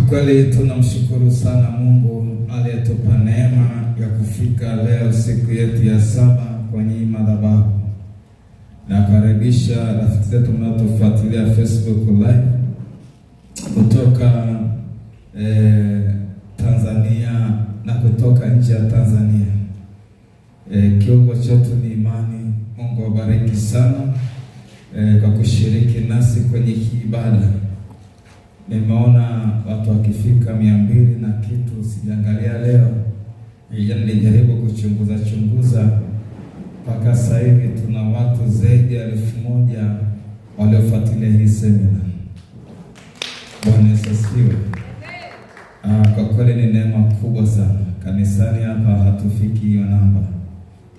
Kweli tunamshukuru sana Mungu aliyetupa neema ya kufika leo siku yetu ya 7 kwenye madhabahu. Na karibisha rafiki zetu mnaotufuatilia Facebook live kutoka Tanzania na kutoka nje ya Tanzania. Kiungo chetu ni imani. Mungu awabariki sana kwa kushiriki nasi kwenye hii ibada. Nimeona watu wakifika 200 na kitu, sijaangalia leo. Nilijaribu kuchunguza mpaka sasa hivi tuna watu zaidi ya 1000 waliofuatilia hii semina. Bwana Yesu asifiwe. Kwa kweli ni neema kubwa sana. Kanisani hapa hatufiki hiyo namba.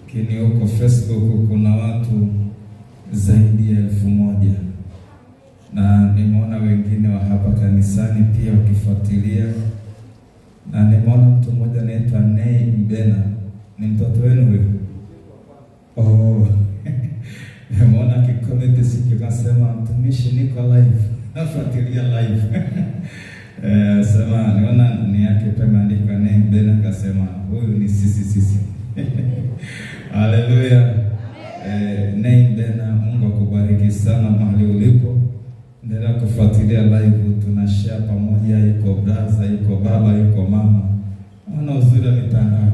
Lakini huko Facebook kuna watu zaidi ya 1000. Na nimeona wengine wa hapa kanisani pia wakifuatilia. Na nimeona mtu mmoja anaitwa Nei Mbena. Ni mtoto wenu huyo? Oh. Nimeona kikomenti sikikasema mtumishi niko live. Nafuatilia live. Sema niona ni yake pema imeandikwa Nei Mbena, kasema huyu ni sisi. Haleluya. Nei Mbena, Mungu akubariki. sana mahali ulipo. Endelea kufuatilia live, tunashare pamoja, yuko brother, yuko baba, yuko mama. Ona uzuri wa mitandao.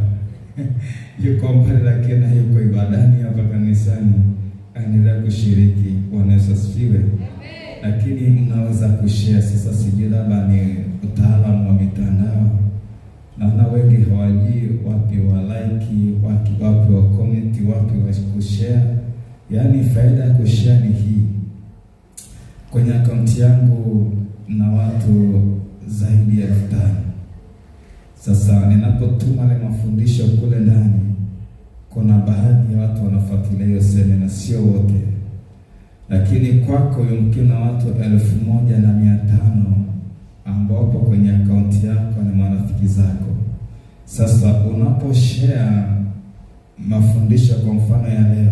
Yuko mbali lakini yuko ibadani hapa kanisani. Endelea kushiriki. Bwana Yesu asifiwe. Lakini mnaweza kushare. Sasa sijui labda ni utaalamu wa mitandao. Naona wengi hawajui wapi wa like, wapi wa comment, wapi wa kushare. Yaani faida ya kushare ni hii. Kwenye akaunti yangu na watu zaidi ya 5,000. Sasa ninapotuma ile mafundisho kule ndani, kuna baadhi ya watu wanafuatilia hiyo semina, sio wote. Lakini kwako yumkini na watu 1,500 ambao wapo kwenye akaunti yako na marafiki zako. Sasa unaposhare mafundisho kwa mfano ya leo,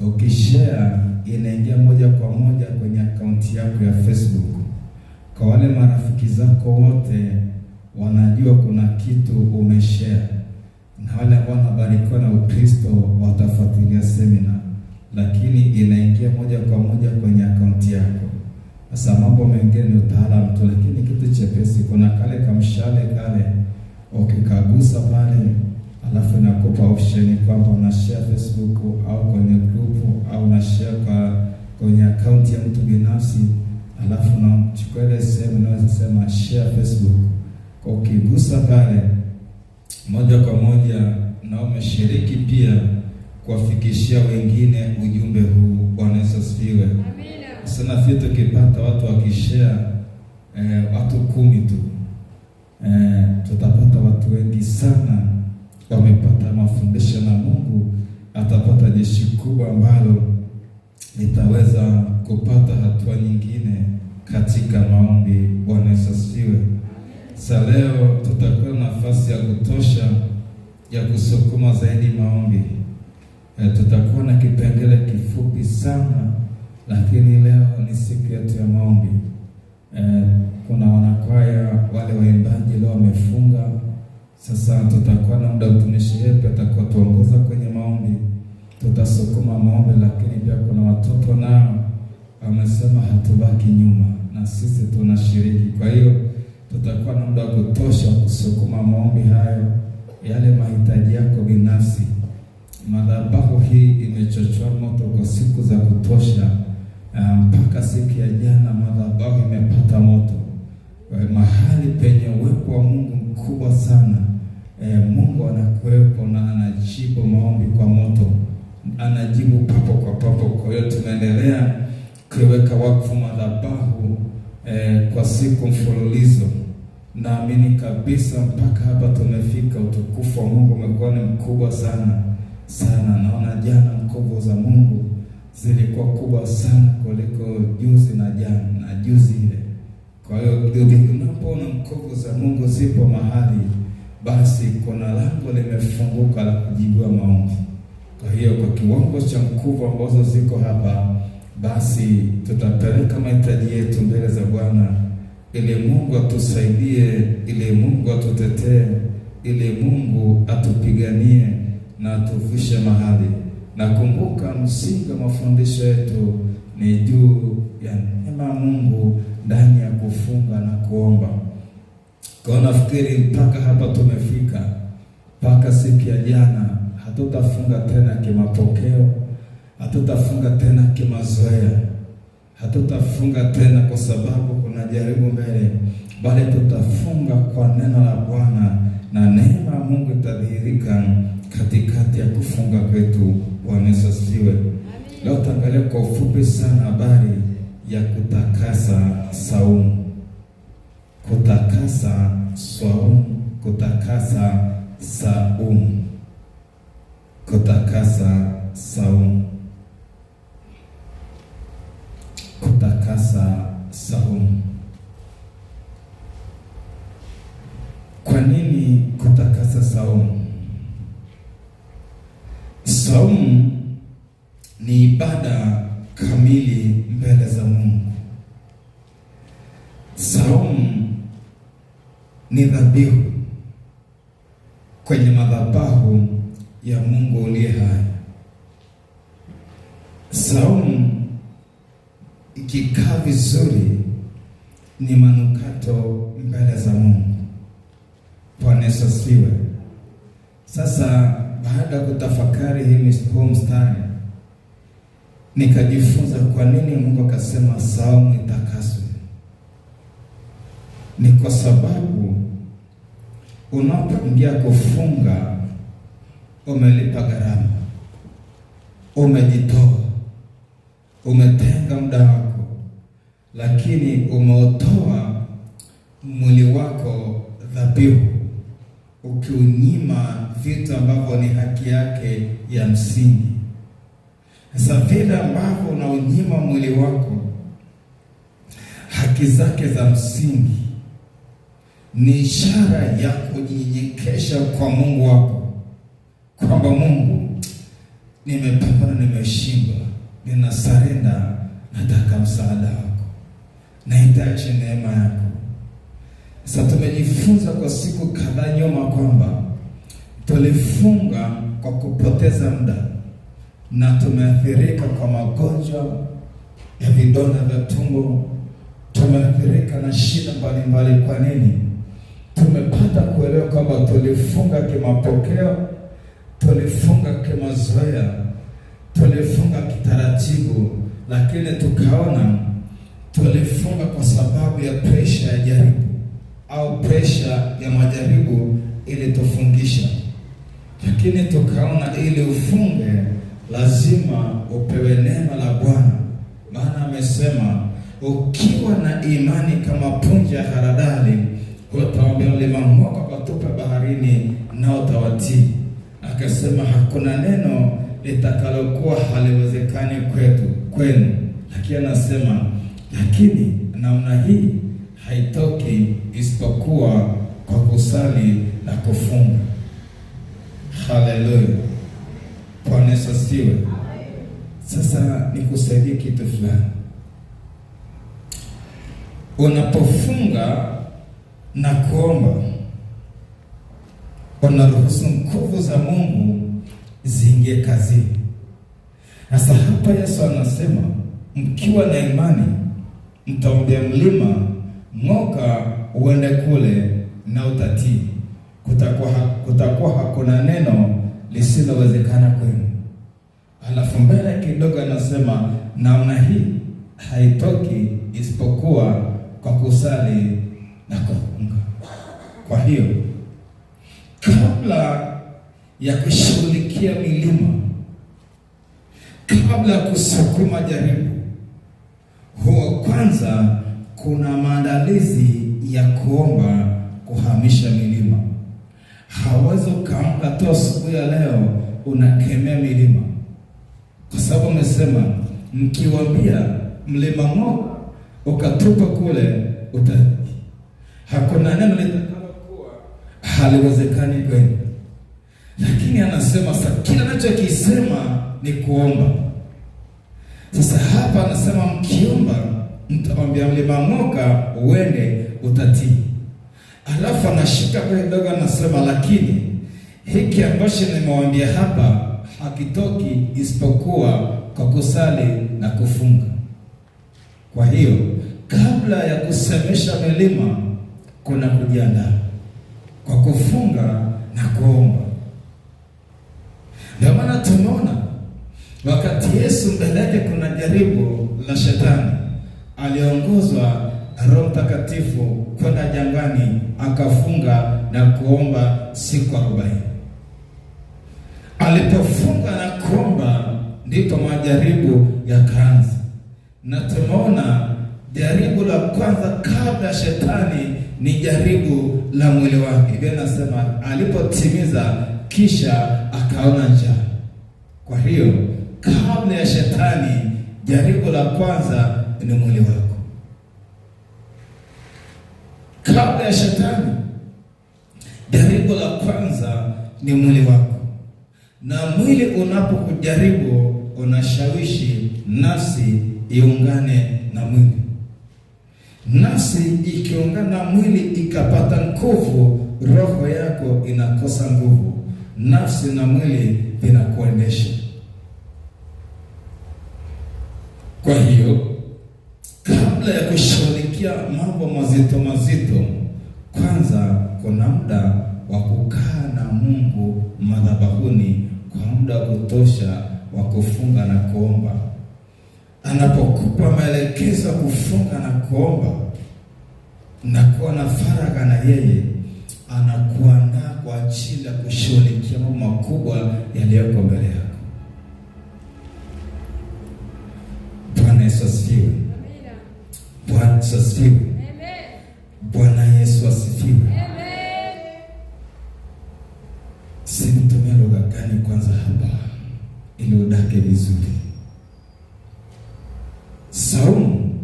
ukishare inaingia moja kwa moja kwenye akaunti yako ya Facebook. Kwa wale marafiki zako wote wanajua kuna kitu umeshare. Na wale ambao wanabarikiwa na Ukristo watafuatilia semina, lakini inaingia moja kwa moja kwenye akaunti yako. Sasa mambo mengine ni utaalamu tu, lakini kitu chepesi. Kuna kale kamshale kale, ukikagusa pale, alafu inakupa option kwamba una share Facebook au kwenye group au una share kwenye akaunti ya mtu binafsi, alafu unachukua ile sehemu unaweza sema share Facebook. Kwa ukigusa pale moja kwa moja na umeshiriki pia kuwafikishia wengine ujumbe huu. Bwana Yesu asifiwe. Amina. Sana vitu kipata watu wakishare watu 10 tu, tutapata watu wengi sana wamepata mafundisho na Mungu atapata jeshi kubwa ambalo litaweza kupata hatua nyingine katika maombi. Bwana Yesu asifiwe. Sasa leo tutakuwa na nafasi ya kutosha ya kusukuma zaidi maombi. Tutakuwa na kipengele kifupi sana, lakini leo ni siku yetu ya maombi. Kuna wanakwaya wale waimbaji leo wamefunga. Sasa tutakuwa na muda mtumishi yetu atakuwa tuongoza kwenye maombi. Tutasukuma maombi, lakini pia kuna watoto nao wamesema hatubaki nyuma na sisi tunashiriki. Kwa hiyo tutakuwa na muda wa kutosha kusukuma maombi hayo, yale mahitaji yako binafsi. Madhabahu hii imechochwa moto kwa siku za kutosha. Mpaka siku ya jana madhabahu imepata moto. Mahali penye uwepo wa Mungu mkubwa sana. Mungu anakuwepo na anajibu maombi kwa moto. Anajibu papo kwa papo. Kwa hiyo tunaendelea kuweka wakfu madhabahu kwa siku mfululizo. Naamini kabisa mpaka hapa tumefika, utukufu wa Mungu umekuwa ni mkubwa sana sana. Naona jana nguvu za Mungu zilikuwa kubwa sana kuliko juzi na jana na juzi ile. Kwa hiyo unapoona nguvu za Mungu zipo mahali, basi kuna lango limefunguka la kujibiwa maombi. Kwa hiyo kwa kiwango cha nguvu ambazo ziko hapa, basi tutapeleka mahitaji yetu mbele za Bwana ili Mungu atusaidie, ili Mungu atutetee, ili Mungu atupiganie na atuvushe mahali. Na kumbuka msingi wa mafundisho yetu ni juu ya neema Mungu ndani ya kufunga na kuomba. Kwa nafikiri mpaka hapa tumefika. Mpaka siku ya jana hatutafunga tena kimapokeo, hatutafunga tena kimazoea, hatutafunga tena kwa sababu kuna jaribu mbele, bali tutafunga kwa neno la Bwana na neema ya Mungu itadhihirika katikati ya kufunga kwetu. Bwana Yesu asifiwe. Leo tutaangalia kwa ufupi sana habari ya kutakasa saumu. Kutakasa saumu, kutakasa saumu. Kutakasa saumu. Kutakasa saumu. Kwa nini kutakasa saumu? Saumu ni ibada kamili mbele za Mungu. Saumu ni dhabihu kwenye madhabahu ya Mungu aliye hai. Saumu ikikaa vizuri ni manukato mbele za Mungu. Bwana Yesu asifiwe. Sasa baada ya kutafakari huu mstari, nikajifunza kwa nini Mungu akasema saumu itakaswe. Ni kwa sababu unapoingia kufunga umelipa gharama, umejitoa, umetenga muda wako, lakini umeotoa mwili wako dhabihu, ukiunyima vitu ambavyo ni haki yake ya msingi. Sasa vile ambavyo unaunyima mwili wako haki zake za msingi, ni ishara ya kujinyenyekesha kwa Mungu wako, kwamba Mungu, nimepambana, nimeshindwa, ninasarenda, nataka msaada wako, nahitaji neema yako. Sasa tumejifunza kwa siku kadhaa nyuma kwamba tulifunga kwa kupoteza muda na tumeathirika kwa magonjwa ya vidonda vya tumbo, tumeathirika na shida mbalimbali. Kwa nini? Tumepata kuelewa kwamba tulifunga kimapokeo, tulifunga kimazoea, tulifunga kitaratibu, lakini tukaona tulifunga kwa sababu ya presha ya jaribu au presha ya majaribu ili tufungisha. Lakini tukaona ili ufunge lazima upewe neno la Bwana, maana amesema ukiwa na imani kama punje ya haradali, utawaambia mlima ng'oka ukatupe baharini, na utawatii. Akasema hakuna neno litakalokuwa haliwezekani kwenu. Lakini anasema lakini namna hii haitoki isipokuwa kwa kusali na kufunga. Haleluya. Bwana Yesu asifiwe. Sasa nikusaidie kitu fulani. Unapofunga na kuomba, unaruhusu nguvu za Mungu ziingie kazini. Sasa hapa Yesu anasema mkiwa na imani mtaombea mlima ng'oka uende kule, na utatii. Kutakuwa hakuna neno lisilowezekana kwenu. Alafu mbele kidogo anasema namna hii haitoki isipokuwa kwa kusali na kufunga. Kwa hiyo kabla ya kushughulikia milima, kabla ya kusukuma jaribu, huo kwanza kuna maandalizi ya kuomba kuhamisha milima. Hawezi ukaamka tu asubuhi ya leo unakemea milima, kwa sababu umesema mkiwaambia mlima ng'oka ukatupa kule, hakuna neno litakalokuwa haliwezekani kwenu. Lakini anasema sasa kila anachokisema ni kuomba. Sasa hapa anasema mkiomba mtaambia mlima ng'oka uende, utatii. Alafu anashika kidogo anasema lakini hiki ambacho nimewaambia hapa hakitoki isipokuwa kwa kusali na kufunga. Kwa hiyo kabla ya kusemesha milima kuna kujiandaa kwa kufunga na kuomba. Ndio maana tumeona wakati Yesu mbele yake kuna jaribu la shetani, aliongozwa Roho Mtakatifu kwenda jangwani, akafunga na kuomba siku 40. Alipofunga na kuomba ndipo majaribu yakaanza. Na tumeona jaribu la kwanza kabla shetani ni jaribu la mwili wake. Biblia inasema alipotimiza kisha akaona njaa. Kwa hiyo kabla ya shetani jaribu la kwanza ni mwili wako. Kabla ya shetani jaribu la kwanza ni mwili wako. Na mwili unapokujaribu unashawishi nafsi iungane na mwili. Nafsi ikiungana na mwili ikapata nguvu, roho yako inakosa nguvu. Nafsi na mwili vinakuendesha. Kwa hiyo kabla ya kushughulikia mambo mazito mazito, kwanza kuna muda wa kukaa na Mungu madhabahuni kwa muda wa kutosha wa kufunga na kuomba. Anapokupa maelekezo kufunga na kuomba na kuwa na faragha na yeye, anakuandaa kwa ajili ya kushughulikia mambo makubwa yaliyoko mbele yako. Bwana Yesu asifiwe. Bwana Yesu asifiwe. Bwana Yesu asifiwe. Sinitumia lugha gani kwanza hapa ili udake vizuri? Saumu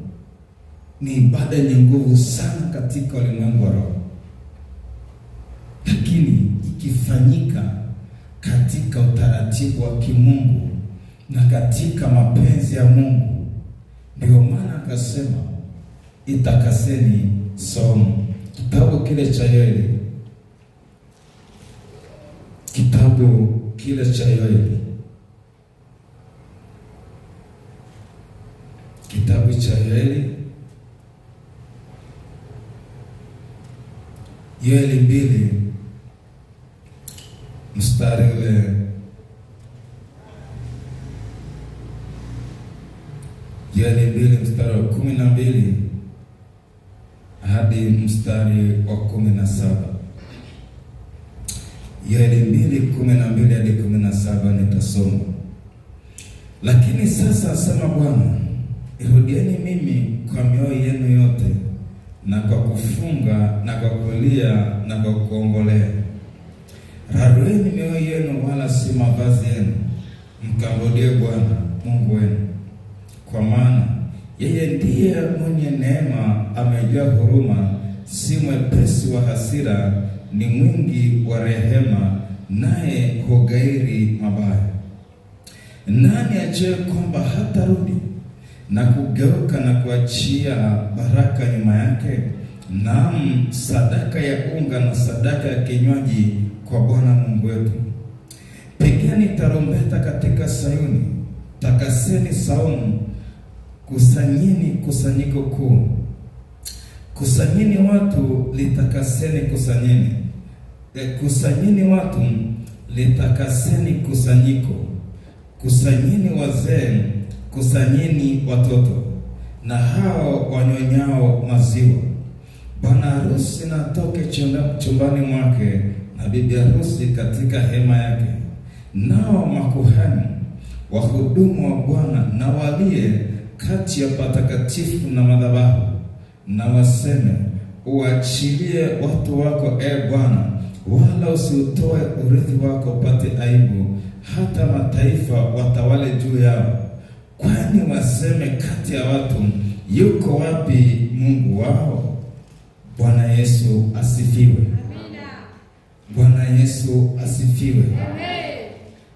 ni ibada yenye nguvu sana katika ulimwengu wa roho, lakini ikifanyika katika utaratibu wa kimungu na katika mapenzi ya Mungu, ndio maana akasema itakaseni saumu. Kitabu kile cha Yoeli, kitabu cha Yoeli 2 mstari ule Yoeli 2 mstari wa 12 hadi mstari wa 17. Yoeli 2:12 hadi 17 nitasoma. Lakini sasa asema Bwana, irudieni mimi kwa mioyo yenu yote, na kwa kufunga na kwa kulia na kwa kuombolea. Rarueni mioyo yenu wala si mavazi yenu, mkamrudie Bwana Mungu wenu, kwa maana yeye ndiye mwenye neema, amejaa huruma, si mwepesi wa hasira, ni mwingi wa rehema, naye hugairi mabaya. Nani ajue kwamba hatarudi na kugeuka na kuachia baraka nyuma yake? Naam, sadaka ya unga na sadaka ya kinywaji kwa Bwana Mungu wetu. Pigeni tarumbeta katika Sayuni, takaseni saumu, kusanyini kusanyiko kuu. Kusanyini watu, litakaseni kusanyini. Kusanyini watu, litakaseni kusanyiko. Kusanyini wazee, kusanyini watoto na hao wanyonyao maziwa. Bwana harusi na atoke chumbani mwake, na bibi harusi katika hema yake. Nao makuhani, wahudumu wa Bwana, na walie kati ya patakatifu na madhabahu, na waseme, uachilie watu wako, Bwana, wala usiutoe urithi wako upate aibu, hata mataifa watawale juu yao. Kwani waseme kati ya watu, yuko wapi Mungu wao? Bwana Yesu asifiwe. Amina. Bwana Yesu asifiwe. Amen.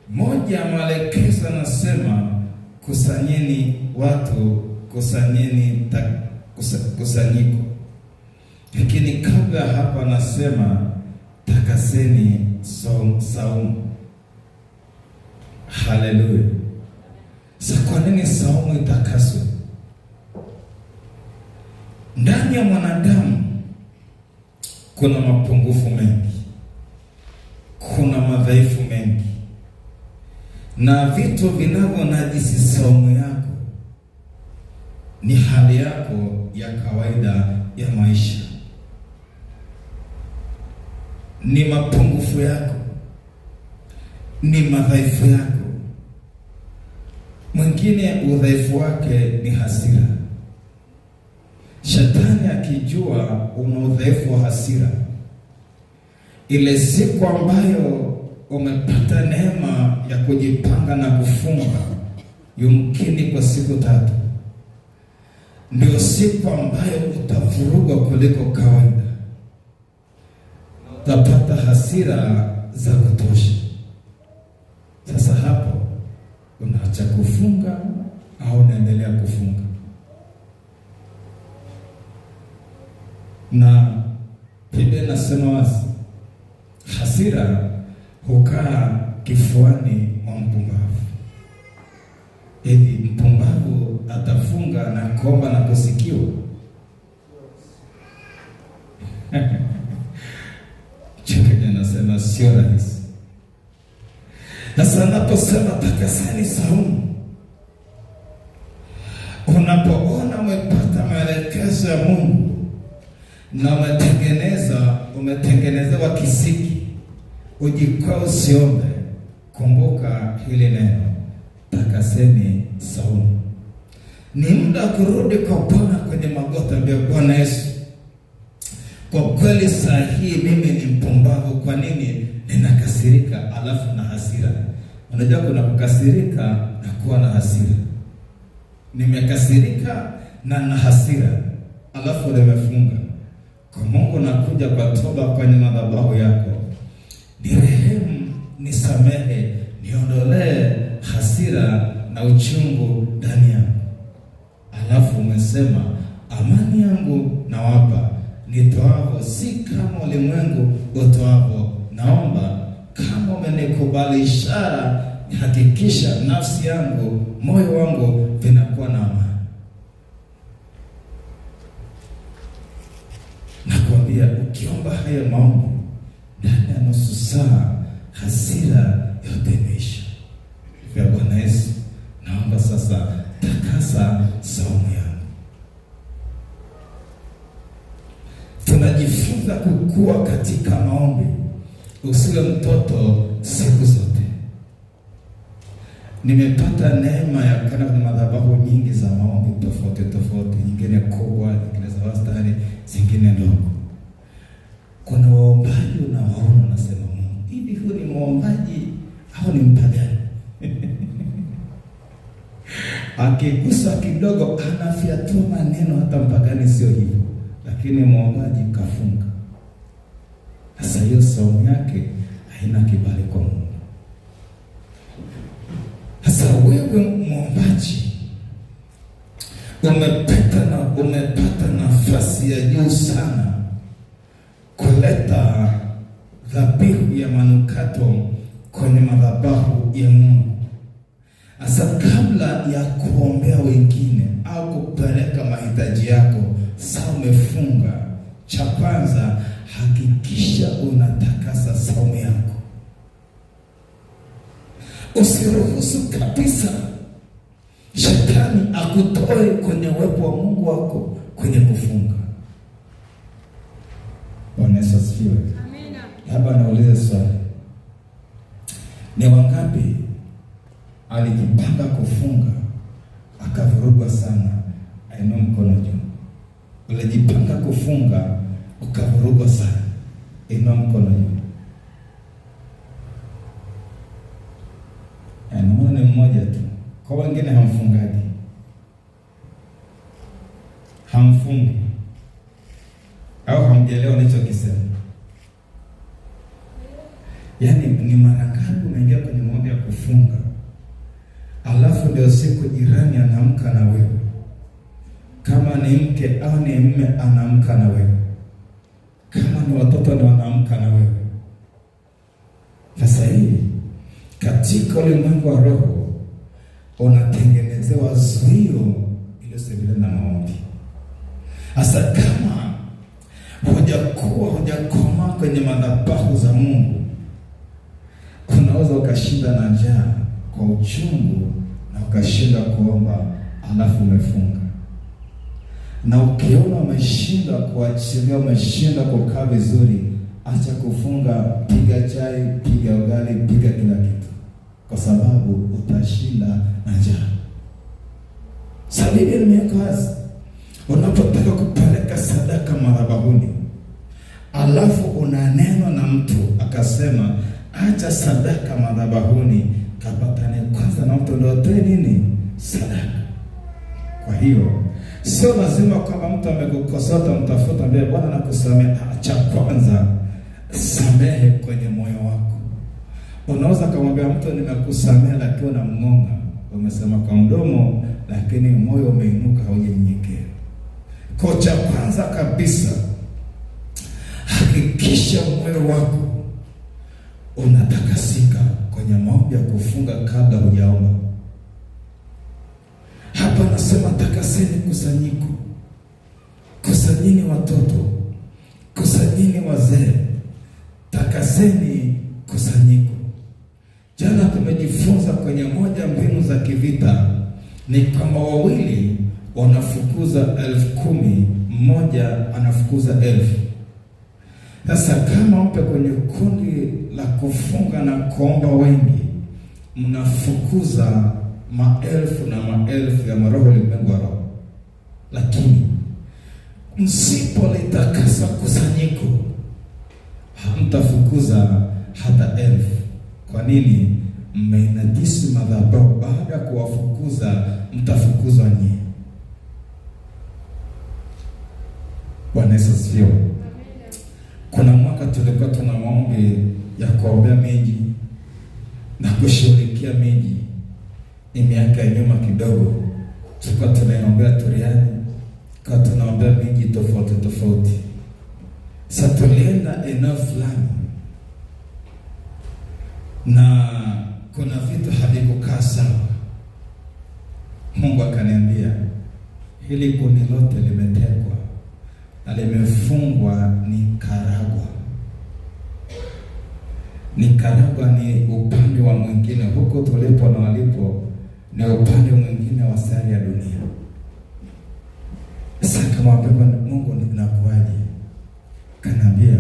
Moja maelekezo anasema kusanyeni watu, kusanyeni kusanyiko. Lakini kabla hapa anasema takaseni saumu. Haleluya. Sasa kwa nini saumu itakaswe? Ndani ya mwanadamu kuna mapungufu mengi, kuna madhaifu mengi, na vitu vinavyonajisi saumu yako ni hali yako ya kawaida ya maisha, ni mapungufu yako, ni madhaifu yako. Mwingine udhaifu wake ni hasira. Shetani akijua una udhaifu wa hasira, ile siku ambayo umepata neema ya kujipanga na kufunga, yumkini kwa siku 3, ndio siku ambayo utavurugwa kuliko kawaida. Utapata hasira za kutosha. Sasa hapo unaacha kufunga au unaendelea kufunga? Na Biblia inasema wazi, hasira hukaa kifuani mwa mpumbavu. Hivi mpumbavu atafunga na kuomba na kusikiwa? Chungaji anasema sio rahisi. Sasa naposema takaseni saumu, unapoona umepata maelekezo ya Mungu na umetengenezewa kisiki, ujikwa usiombe, kumbuka hili neno, takaseni saumu. Ni muda kurudi kwa Bwana kwenye magoti, ambia Bwana Yesu, kwa kweli saa hii mimi ni mpumbavu. Kwa nini ninakasirika alafu na hasira? Unajua kuna kukasirika na kuwa na hasira. Nimekasirika na hasira alafu nimefunga. Kwa Mungu nakuja kwa toba kwenye madhabahu yako, nirehemu, nisamehe, niondolee hasira na uchungu ndani yangu. Alafu umesema amani yangu nawapa, nitoavo si kama ulimwengu utoavo. Naomba kama umenikubali ishara, hakikisha nafsi yangu, moyo wangu vinakuwa na amani. Nakwambia ukiomba haya maombi, ndani ya nusu saa hasira yote imeisha. Kwa Bwana Yesu, naomba sasa takasa saumu yangu. Tunajifunza kukua katika maombi. Usiwe mtoto siku zote. Nimepata neema ya kana kwenye madhabahu nyingi za maombi tofauti tofauti, nyingine kubwa, nyingine za wastani, zingine ndogo. Kuna waombaji unawaona unasema, Mungu, hivi huyu ni muombaji au ni mpagani? Akigusa kidogo anafiatua maneno, hata mpagani sio hivyo, lakini muombaji kafunga. Sasa hiyo saumu yake haina kibali kwa Mungu. Sasa wewe muombaji umepata nafasi ya juu sana kuleta dhabihu ya manukato kwenye madhabahu ya Mungu. Sasa kabla ya kuombea wengine au kupeleka mahitaji yako, sasa umefunga, cha kwanza hakikisha unatakasa saumu yako. Usiruhusu kabisa shetani akutoe kwenye uwepo wa Mungu wako kwenye kufunga. Bwana Yesu asifiwe. Amina. Hapa nauliza swali. Ni wangapi alijipanga kufunga akavurugwa sana? Ainua mkono juu. Ulijipanga kufunga ukavurugwa sana, inua mkono juu. Ni mmoja tu. Kwa wengine hamfungaji, hamfungi au hamjelewa nilichokisema. Yaani ni mara ngapi unaingia kwenye maombi ya kufunga, alafu ndio siku jirani anaamka na wewe, kama ni mke au ni mume anaamka na wewe, kama ni watoto ndio wanaamka na wewe. Sasa hii katika ulimwengu wa roho unatengenezewa zuio iliyosemekana na maombi. Sasa kama hujakoma kwenye madhabahu za Mungu, unaweza ukashinda na njaa kwa uchungu na ukashinda kuomba, alafu umefunga. Na ukiona umeshinda kuachilia, umeshinda kukaa vizuri, acha kufunga, piga chai, piga ugali, piga kila kitu, kwa sababu utashinda na njaa. Sababu ni kazi. Unapotaka kupeleka sadaka madhabahuni, alafu una neno na mtu akasema acha sadaka madhabahuni, kapatane kwanza na mtu ndio atoe nini? Sadaka. Kwa hiyo sio lazima kwamba mtu amekukosea mtafuta mbele Bwana na kusamehe. Acha kwanza samehe kwenye moyo wako. Unaweza kumwambia mtu nimekusamehe, lakini unamngonga, umesema kwa mdomo lakini moyo umeinuka, haujanyenyekea. Kwa cha kwanza kabisa, hakikisha moyo wako unatakasika kwenye maombi ya kufunga kabla hujaomba. Hapa nasema takaseni kusanyini watoto, kusanyini wazee, takaseni kusanyiko. Jana tumejifunza kwenye moja mbinu za kivita ni kama wawili wanafukuza 10,000, mmoja anafukuza 1,000. Sasa kama mpe kwenye kundi la kufunga na kuomba wengi, mnafukuza maelfu na maelfu ya maroho ulimwengu wa roho. Lakini msipolitakasa kusanyiko, hamtafukuza hata 1,000. Kwa nini? Mmeinajisi madhabahu. Baada ya kuwafukuza, mtafukuzwa nyinyi. Bwana Yesu asifiwe. Kuna mwaka tulikuwa tuna maombi ya kuombea miji na kushughulikia miji. Ni miaka ya nyuma kidogo, tulikuwa tunaombea Turiani, kwa tunaombea miji tofauti tofauti. Sasa tulienda eneo fulani na kuna vitu havikukaa sawa. Mungu akaniambia hili kundi lote limetekwa na limefungwa Nikaragua. Nikaragua ni upande wa mwingine, huko tulipo na walipo ni upande mwingine wa sayari ya dunia. Sasa kama Mungu ninakuaje? Kaniambia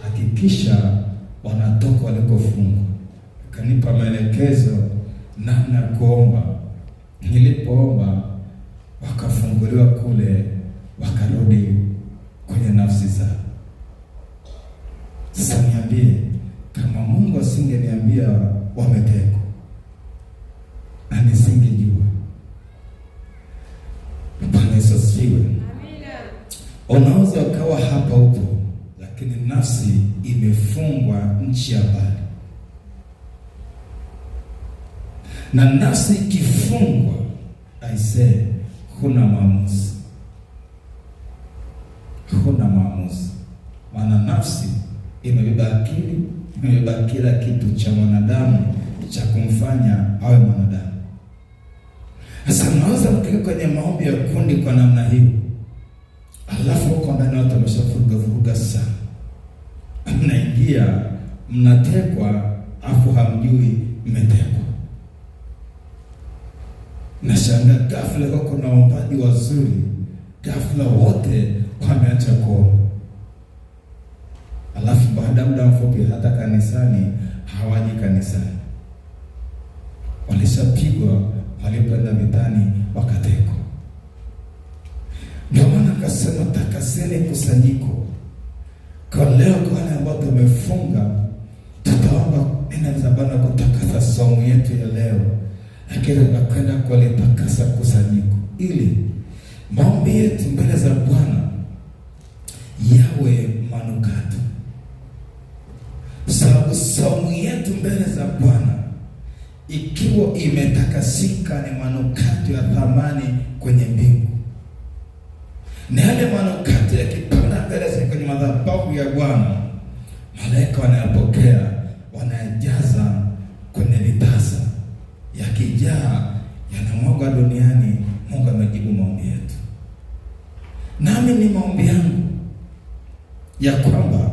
hakikisha wanatoka walikofungwa. Kanipa maelekezo namna kuomba. Nilipoomba wakafunguliwa kule, wakarudi kwenye nafsi zao. Sasa niambie, kama Mungu asingeniambia wametekwa na nisingejua. Bwana Yesu asifiwe. Amina. Unaweza ukawa hapa upo, lakini nafsi imefungwa nchi ya mbali. Na nafsi ikifungwa, aisee, huna maamuzi. Huna maamuzi. Maana nafsi imebeba akili, imebeba kila kitu cha mwanadamu cha kumfanya awe mwanadamu. Sasa naweza mkika kwenye maombi ya kundi kwa namna hiyo, alafu huko ndani watu wameshafuruga sana. Mnaingia, mnatekwa, afu hamjui mmetekwa. Nashangaa ghafla huko na waombaji wazuri, ghafla wote wameacha kuomba. Alafu baada muda mfupi hata kanisani hawaji kanisani. Walishapigwa, walipoenda vitani wakatekwa. Ndio maana akasema takaseni kusanyiko. Kwa leo kwa wale ambao tumefunga, tutaomba nina Bwana kutakasa somo yetu ya leo. Lakini tunakwenda kulitakasa kusanyiko ili maombi yetu mbele za Bwana yawe manukato. Sababu somo yetu mbele za Bwana ikiwa imetakasika ni manukato ya thamani kwenye mbingu. Na yale manukato yakipanda mbele za kwenye madhabahu ya Bwana, malaika wanayapokea, wanajaza kwenye vitasa. Yakijaa yanamwaga duniani. Mungu amejibu maombi yetu. Nami ni maombi yangu ya kwamba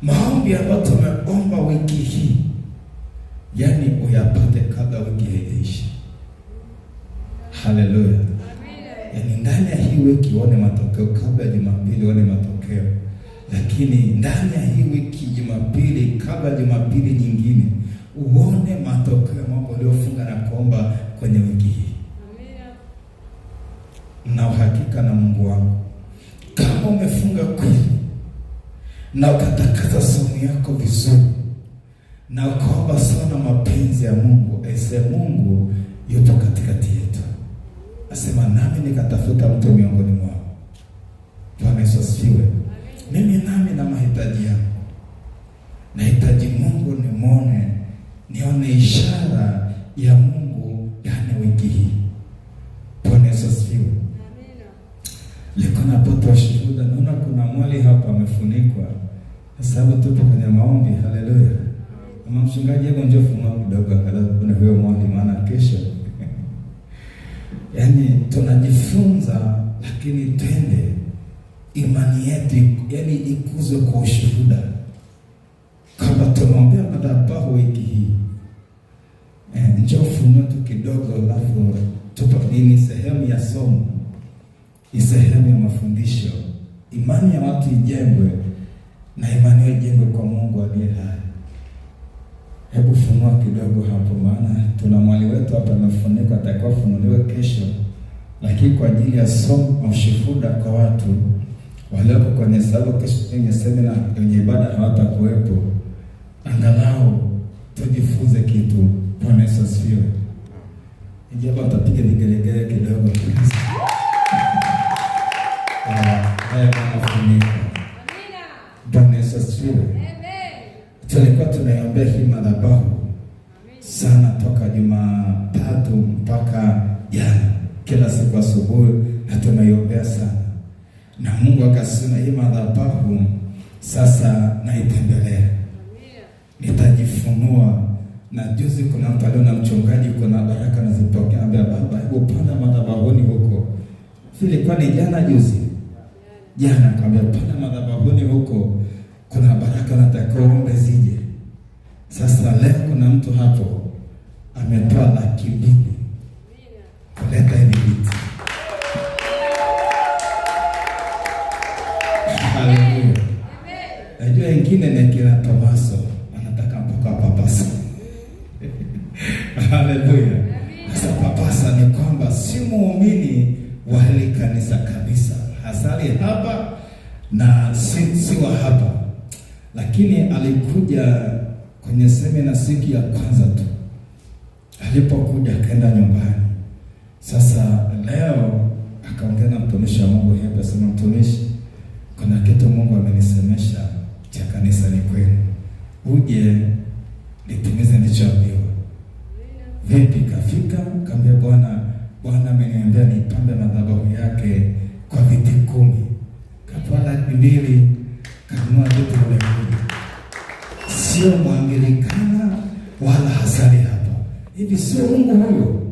maombi ambayo tumeomba wiki hii, yani uyapate kabla wiki haijaisha. Haleluya. Amen. Yani ndani ya hii wiki uone matokeo, kabla Jumapili uone matokeo. Lakini ndani ya hii wiki Jumapili, kabla Jumapili nyingine uone matokeo mambo uliofunga na kuomba kwenye wiki hii. Amen. Na uhakika na Mungu wangu, kama umefunga kweli na ukatakasa somo yako vizuri na ukaomba sana mapenzi ya Mungu, aise, Mungu yupo katikati yetu. Asema nami nikatafuta mtu miongoni mwao. Bwana Yesu asifiwe. Mimi nami na mahitaji yangu. Nahitaji Mungu nione ishara ya Mungu ndani wiki hii. Bwana Yesu asifiwe. Amina. Liko napata shuhuda, naona kuna mwali hapa amefunikwa. Sababu tupo kwenye maombi. Haleluya. Kama mchungaji yako njoo funua kidogo angalau kuna huyo mwali, maana kesho yaani tunajifunza, lakini twende imani yetu yani ikuzwe kwa ushuhuda. Kama tunaombea madhabahu wiki hii, njoo funua tu kidogo, alafu ni sehemu ya somo, ni sehemu ya mafundisho. Imani ya watu ijengwe na imani ijengwe kwa Mungu aliye hai. Hebu funua kidogo hapo, maana tuna mwali wetu hapa amefunika, atakuwa funuliwe kesho, lakini kwa ajili ya somo ushuhuda kwa watu walioko kwenye sababu kesho kwenye semina kwenye ibada hawatakuwepo, angalau tujifunze kitu. Bwana Yesu asifiwe. Ingawa utapiga vigelegele kidogo. Amina. Bwana Yesu asifiwe. Tulikuwa tunaiombea hii madhabahu sana toka Jumatatu mpaka jana, kila siku asubuhi, na tunaiombea sana. Na Mungu akasema hii madhabahu sasa naitembelea, nitajifunua. Na juzi kuna mtu aliona mchungaji kuna baraka nazipokea, anambia baba, hebu panda madhabahuni huko. Ilikuwa ni jana juzi. Jana akamwambia panda madhabahuni huko, kuna baraka nataka uombe zije. Sasa leo kuna mtu hapo ametoa 200,000 kuleta hivi vitu. Haleluya. Najua wengine ni kina Tomaso wanataka mpaka papasa. Haleluya. Sasa papasa ni kwamba si muumini wa hili kanisa kabisa, hasali hapa na si wa hapa, lakini alikuja kwenye semina siku ya kwanza tu. Alipokuja akaenda nyumbani. Sasa leo akaongea na mtumishi wa Mungu hapa, sema mtumishi, kuna kitu Mungu amenisemesha cha kanisa ni kwenu, uje nitimize nilichoambiwa. Vipi? Kafika, kaambia Bwana ameniambia nipambe madhabahu yake kwa viti 10. Kapala 2 kanunua vitu vile. Sio Mwangilikana wala hasali hapa. Hivi sio Mungu huyo?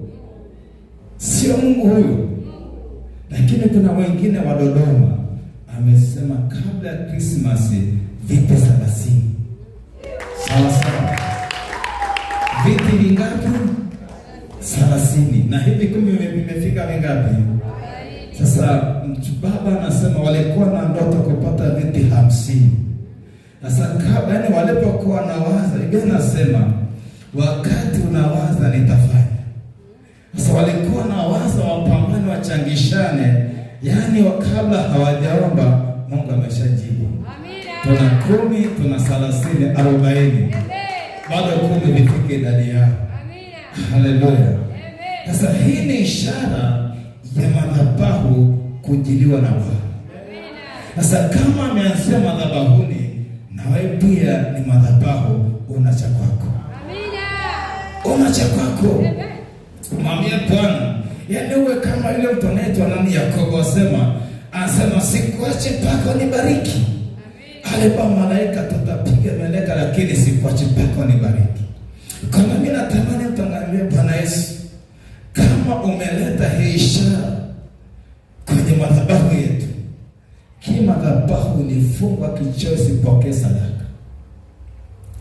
Sio Mungu huyo? Lakini kuna wengine wa Dodoma amesema kabla ya Christmas viti 30. Sawa sawa. Viti vingapi? 30. Na hivi 10 vimefika vingapi? Sasa baba anasema walikuwa na ndoto kupata viti 50. Sasa kabla, yani walipokuwa nawaza, Biblia inasema wakati unawaza nitafanya. Sasa walikuwa nawaza wapambane, wachangishane, yani kabla hawajaomba Mungu ameshajibu. Amina. Tuna 10, tuna 30, 40. Bado 10 vifike idadi yao. Amina. Haleluya. Sasa hii ni ishara ya madhabahu kujiliwa na Bwana. Amina. Sasa kama ameanzia madhabahuni, na wewe pia ni madhabahu, una cha kwako. Amina. Una cha kwako. Mwambie Bwana, yaani uwe kama yule mtu anaitwa nani, Yakobo anasema sikuache mpaka unibariki. Alipa malaika tutapiga meleka, lakini sikuache mpaka unibariki. Kama mimi natamani mtangalie Bwana Yesu, kama umeleta hii ishara kwenye madhabahu yetu, kama madhabahu ni fungwa kichozi, pokea sadaka.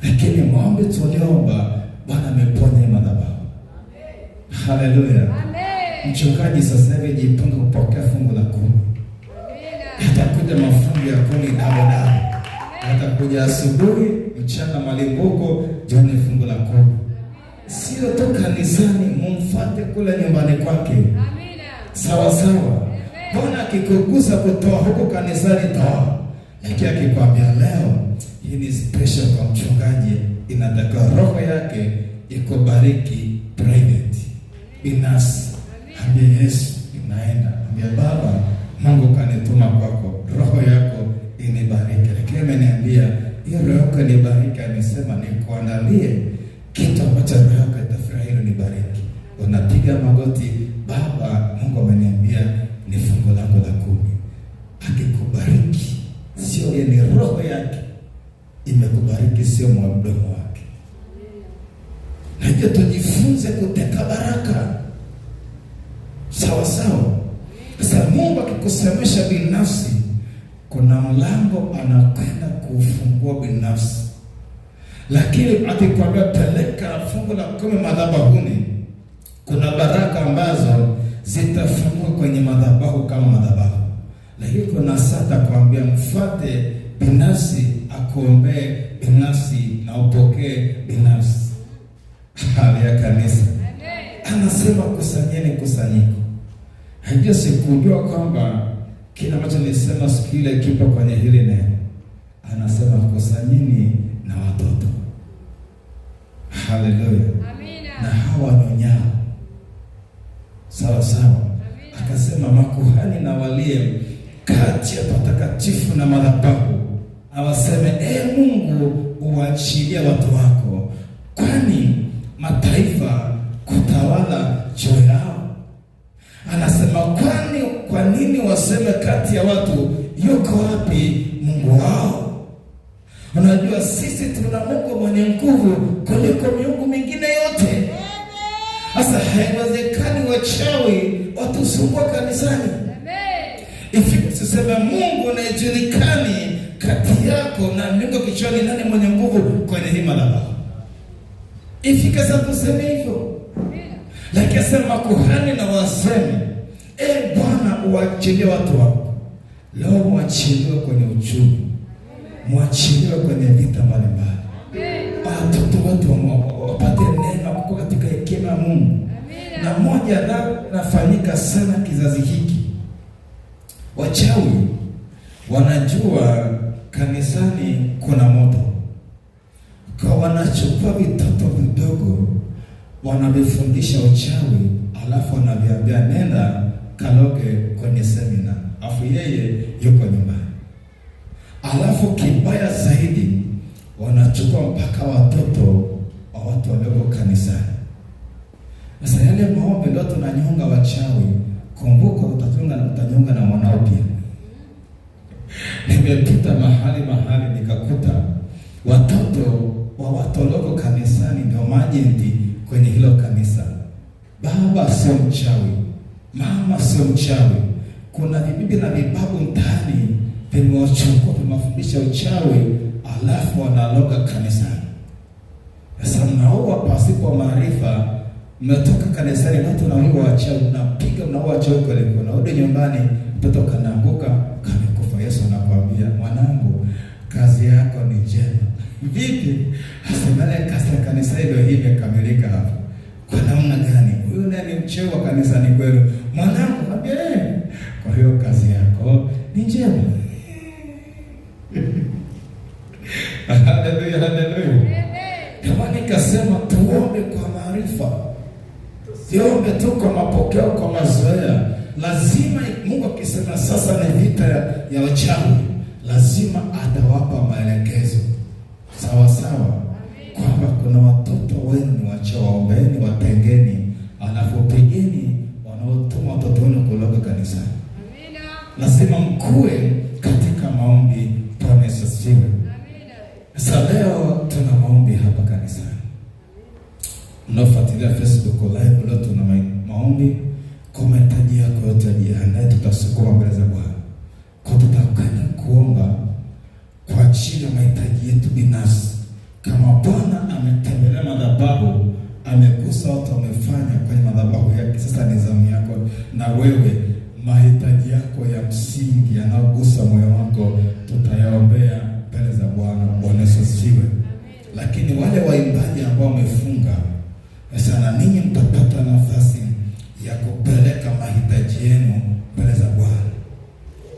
Lakini maombi tuliomba, Bwana ameponya madhabahu. Haleluya. Amen. Mchungaji sasa hivi jipanga kupokea fungu la 10. Amina. Atakuja mafungu ya 10 dawa. Atakuja asubuhi, mchana malimbuko, jioni fungu la 10. Sio tu kanisani, mumfuate kule nyumbani kwake. Amina. Sawa sawa. Bwana akikugusa kutoa huko kanisani toa. Lakini akikwambia leo hii ni special kwa mchungaji, inataka roho yake ikubariki private. Binafsi. Ambia Yesu inaenda. Ambia Baba, Mungu kanituma kwako, roho yako inibariki. Lakini ameniambia hiyo roho yako nibariki, amesema nikuandalie kitu ambacho roho yako itafurahi nibariki. Unapiga magoti, Baba, Mungu ameniambia ni fungu langu la 10. Akikubariki, sio ni roho yake imekubariki, sio mdomo wake. Na hivyo tujifunze kuteka baraka. Sawa sawa. Sasa Mungu akikusemesha binafsi, kuna mlango anakwenda kufungua binafsi, lakini akikwambia peleka fungu la 10 madhabahuni, kuna baraka ambazo zitafunua kwenye madhabahu kama madhabahu. Lakini kuna saa kwambia mfuate binafsi, akuombee binafsi na upokee binafsi. Hali ya kanisa. Anasema kusanyeni kusanyiko. Hajua sikujua kwamba kila ambacho nilisema siku ile kipo kwenye hili neno. Anasema kusanyeni na watoto. Haleluya. Amina. Na hawa wanyonyao. Sawa sawa. Akasema makuhani na walie kati ya patakatifu na madhabahu awaseme, Mungu uachilie watu wako, kwani mataifa kutawala juu yao. Anasema kwa nini waseme kati ya watu, yuko wapi Mungu wao? Unajua sisi tuna Mungu mwenye nguvu kuliko miungu mingine yote. Sasa haiwezekani wachawi watusumbua kanisani. Ifike tuseme Mungu anajulikani kati yako na miungu kichwani, nani mwenye nguvu kwenye hii madhabahu? Ifike sasa tuseme hivyo. Lakini sema kuhani na waseme, Bwana uachilie watu wako. Leo mwachiliwe kwenye uchumi, mwachiliwe kwenye vita mbalimbali. Watoto wetu wapate neema kuko katika hekima ya Mungu. Na moja nafanyika sana kizazi hiki. Wachawi wanajua kanisani kuna moto. Kwa wanachukua vitoto vidogo, wanavifundisha uchawi, alafu wanaviambia nenda kaloge kwenye semina, afu yeye yuko nyumbani. Alafu kibaya zaidi, wanachukua mpaka watoto wa watu walioko kanisani. Sasa yale maombi ndio tunanyonga wachawi. Kumbuka utanyonga na mwanao pia. Nimepita mahali nikakuta watoto wa watu walioko kanisani ndio majenti kwenye hilo kanisa. Baba sio mchawi, mama sio mchawi. Kuna vibibi na vibabu mtaani vimewachukua, vimewafundisha uchawi, alafu wanaloga kanisani. Sasa mnaoa pasipo maarifa, mmetoka kanisani watu wanaoa wachawi, mnapiga mnaoa wachawi kwa leo. Unarudi nyumbani mtoto kanaanguka kamekufa. Yesu anakuambia, mwanangu, kazi yako ni njema. Vipi? Asemale kazi ya kanisa hilo hii imekamilika hapa. Kwa namna gani? Huyu ndiye mcheo wa kanisani kwenu. Mwanangu, ambie, kwa hiyo kazi yako ni njema. Haleluya, haleluya. Kama nikasema tuombe kwa maarifa. Siombe tu kwa mapokeo, kwa mazoea. Lazima Mungu akisema sasa ni vita ya wachawi, lazima atawapa maelekezo. Sawa sawa. Kwamba kuna watoto wenu ni wachawi, waombeni, watengeni, alafu pigeni wanaotuma watoto wenu kuloga kanisani. Amina. Lazima mkue katika maombi. Bwana Yesu asifiwe. Amina. Sasa leo tuna maombi hapa kanisani. Mnafuatilia Facebook live, leo tuna maombi. Kwa mahitaji yako yote jiandae, tutasukuma mbele za Bwana. Kwa tutakwenda kuomba kwa ajili ya mahitaji yetu binafsi. Kama Bwana ametembelea madhabahu, amegusa watu, wamefanya kwenye madhabahu yake, sasa ni zamu yako na wewe. Mahitaji yako ya msingi yanayogusa moyo wako tutayaombea mbele za Bwana. Bwana Yesu asifiwe. Lakini wale waimbaji ambao wamefunga sana, ninyi mtapata nafasi ya kupeleka mahitaji yenu mbele za Bwana.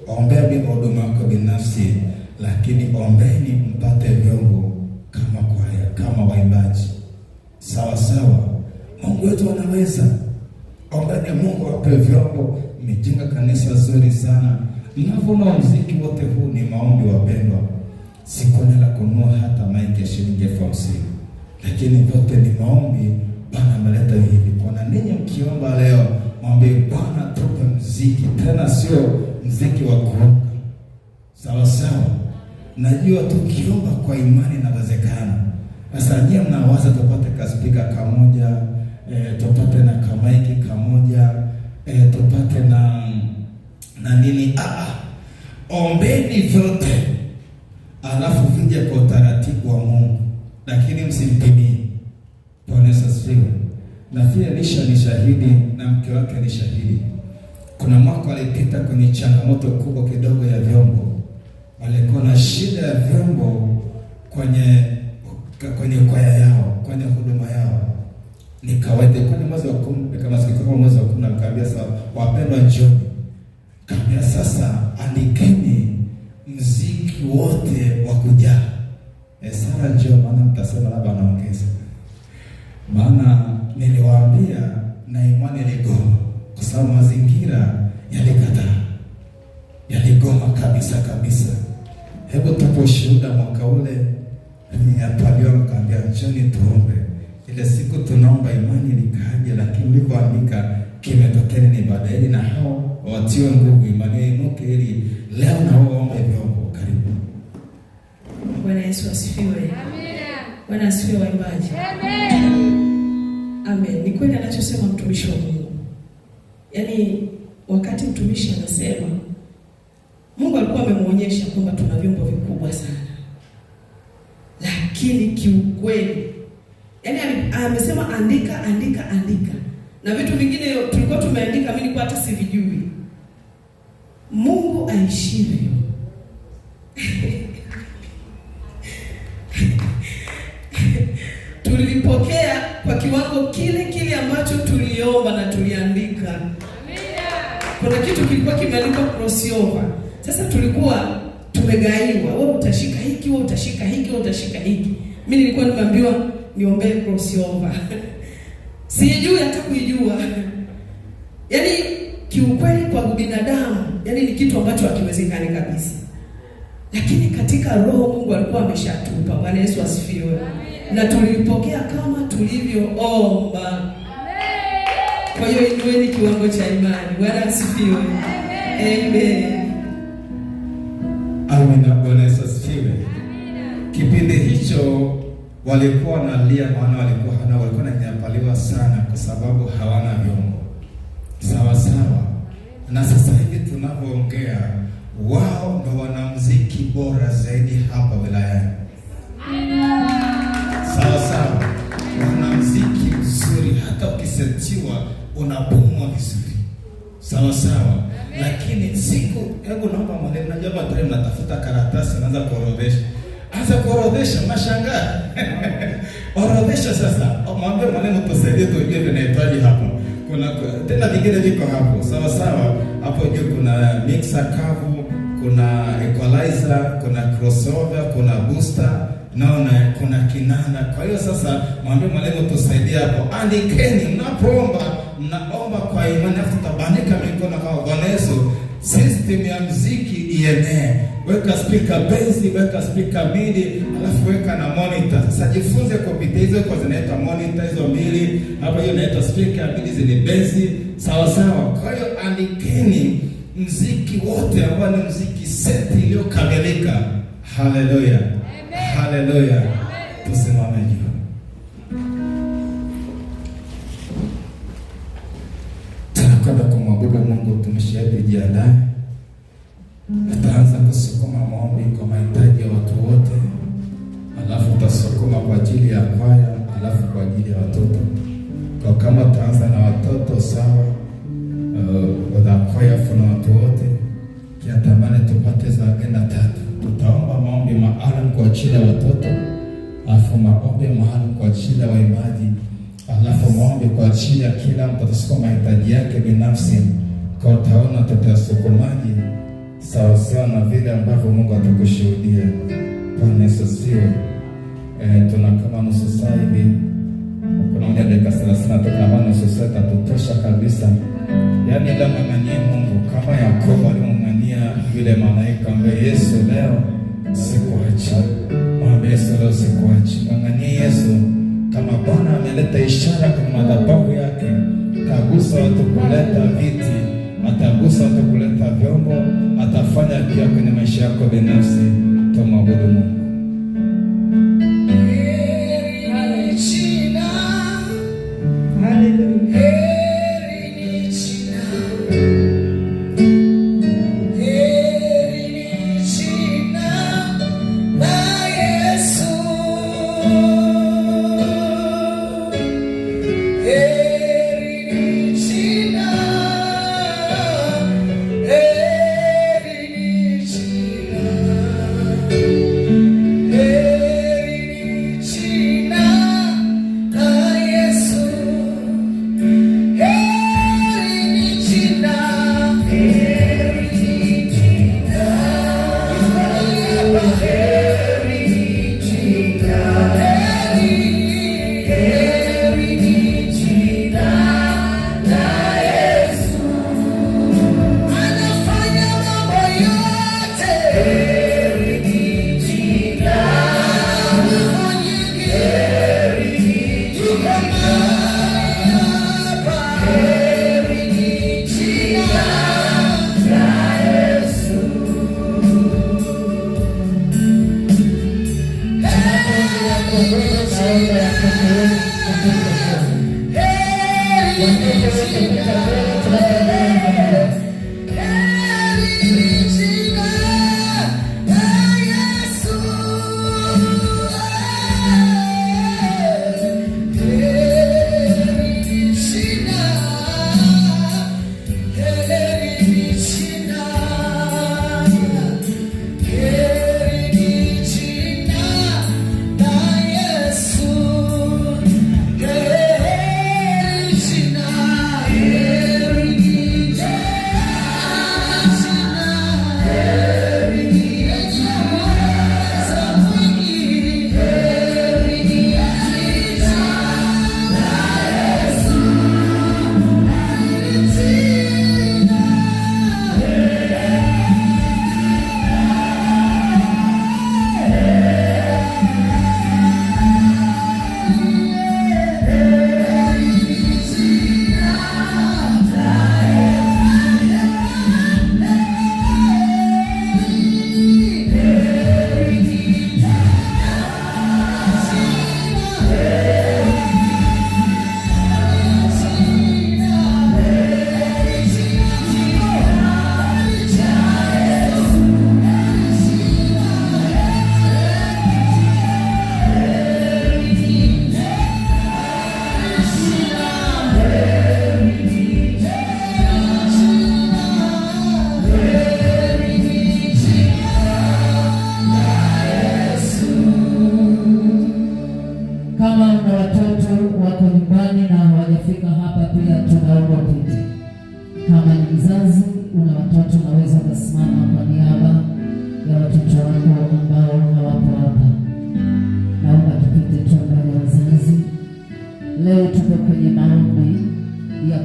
Ombea bila huduma yako binafsi, lakini ombeni mpate vyombo kama kwaya, kama waimbaji. Sawa sawa. Mungu wetu anaweza. Ombeni Mungu ape vyombo. Mmejenga kanisa zuri sana. Mnavuna muziki wote huu ni maombi wapendwa. Sikona la kununua hata maiki ya shilingi 50,000. Lakini vyote ni maombi. Bwana ameleta hivi. Kwa ninyi mkiomba leo, mwambie Bwana tupe muziki, tena sio muziki wa kuruka. Sawa sawa. Najua tukiomba kwa imani inawezekana. Sasa nyie mnawaza tupate kaspika kamoja, tupate na kamaiki kamoja, tupate na nini? ombeni vyote, alafu vije kwa utaratibu wa Mungu, lakini msimpimie. Bwana Yesu asifiwe. Na pia Elisha ni shahidi na mke wake ni shahidi. Kuna mwaka alipita kwenye changamoto kubwa kidogo ya vyombo. Walikuwa na shida ya vyombo kwenye kwaya yao, kwenye huduma yao. Nikawaita kwenye mwezi wa 10, kama siku mwezi wa 10, nikaambia sasa, wapendwa njoni. Kaambia sasa andikeni muziki wote wa kujaa. Sara njoo, maana mtasema labda anaongeza. Maana niliwaambia na imani iligoma kwa sababu mazingira yalikataa. Yaligoma kabisa. Hebu tupo shuhuda mwaka ule niliapaliwa, nikaambia njoni tuombe. Ile siku tunaomba imani ilikaja, lakini nilipoandika kimetokea ni baadaye, na hao watiwe nguvu imani inuke ili leo na wao waombe vyombo. Karibu. Bwana Yesu asifiwe. Amina. Bwana asifiwe waimbaji. Amen. Amen. Ni kweli anachosema mtumishi wa Mungu. Yaani wakati mtumishi anasema Mungu alikuwa amemuonyesha kwamba tuna vyombo vikubwa sana. Lakini kiukweli, yaani amesema andika. Na vitu vingine tulikuwa tumeandika mimi nilikuwa hata sivijui. Mungu aishivyo. Tulipokea kwa kiwango kile ambacho tuliomba na tuliandika. Amina. Kuna kitu kilikuwa kimeandikwa crossover. Sasa tulikuwa tumegaiwa, wewe utashika hiki, wewe utashika hiki, wewe utashika hiki. Mimi nilikuwa nimeambiwa niombee crossover. Sijui hata kuijua. Yaani kiukweli kwa binadamu, yaani ni kitu ambacho hakiwezekani kabisa. Lakini katika roho Mungu alikuwa ameshatupa. Bwana Yesu asifiwe. Na tulipokea kama tulivyoomba. Amen. Kwa hiyo inueni kiwango cha imani. Bwana asifiwe. Amen. Amina. Bwana Yesu asifiwe. Kipindi hicho walikuwa wanalia, maana walikuwa wananyapaliwa sana kwa sababu hawana vyombo. Sawa. Na sasa hivi tunavyoongea, wao ndio wanamuziki bora zaidi hapa wilayani. Sawa. Wanamuziki mzuri, hata ukisetiwa unapumua vizuri. Sawa. Lakini hebu naomba mwalimu, najua baadaye mnatafuta karatasi, naanza kuorodhesha. Anza kuorodhesha, mashangaa. Orodhesha sasa. Mwambie mwalimu tusaidie tujue vinahitaji hapa. Kuna tena vingine viko hapo. Sawa. Hapo juu kuna mixer kavu, kuna equalizer, kuna crossover, kuna booster, naona kuna kinanda. Kwa hiyo sasa mwambie mwalimu tusaidie hapo. Andikeni mnaomba kwa imani, afu tutabandika mikono kama Bwana Yesu. System ya muziki ienee. Weka speaker bass, weka speaker midi, alafu weka na monitor. Sasa jifunze kupitia hizo kwa zinaitwa monitor hizo mbili. Hapa hiyo inaitwa speaker midi zile bass. Sawa. Kwa hiyo andikeni muziki wote ambao ni muziki seti iliyokamilika. Haleluya. Haleluya. Tusimame juu. Tunakwenda kumwabudu Mungu, tumeshajiandaa. Tutaanza kusukuma maombi kwa mahitaji ya watu wote. Alafu tutasukuma kwa ajili ya kwaya, alafu kwa ajili ya watoto. Kwa kama tutaanza na watoto sawa, kwa kwaya na watu wote. Kiatamani tupate za agenda 3. Tutaomba maombi maalum kwa ajili ya watoto, alafu maombi maalum kwa ajili ya waimbaji, alafu maombi kwa ajili ya kila mtu atasukuma mahitaji yake binafsi. Kwa utaona tutasukumaji sawa na vile ambavyo Mungu atakushuhudia. Bwana Yesu asifiwe. Tuna kama nusu saa hivi. Kuna muda dakika 30 toka nusu saa tutosha kabisa. Yaani ndio ng'ang'ania Mungu kama Yakobo alimng'ang'ania yule malaika ambaye Yesu leo sikuachi. Mwambie Yesu leo sikuachi. Ng'ang'ania Yesu kama Bwana ameleta ishara kwenye madhabahu yake. Kagusa watu kuleta viti, atagusa watu kuleta vyombo, atafanya pia kwenye maisha yako binafsi. Tumwabudu Mungu. Heri ni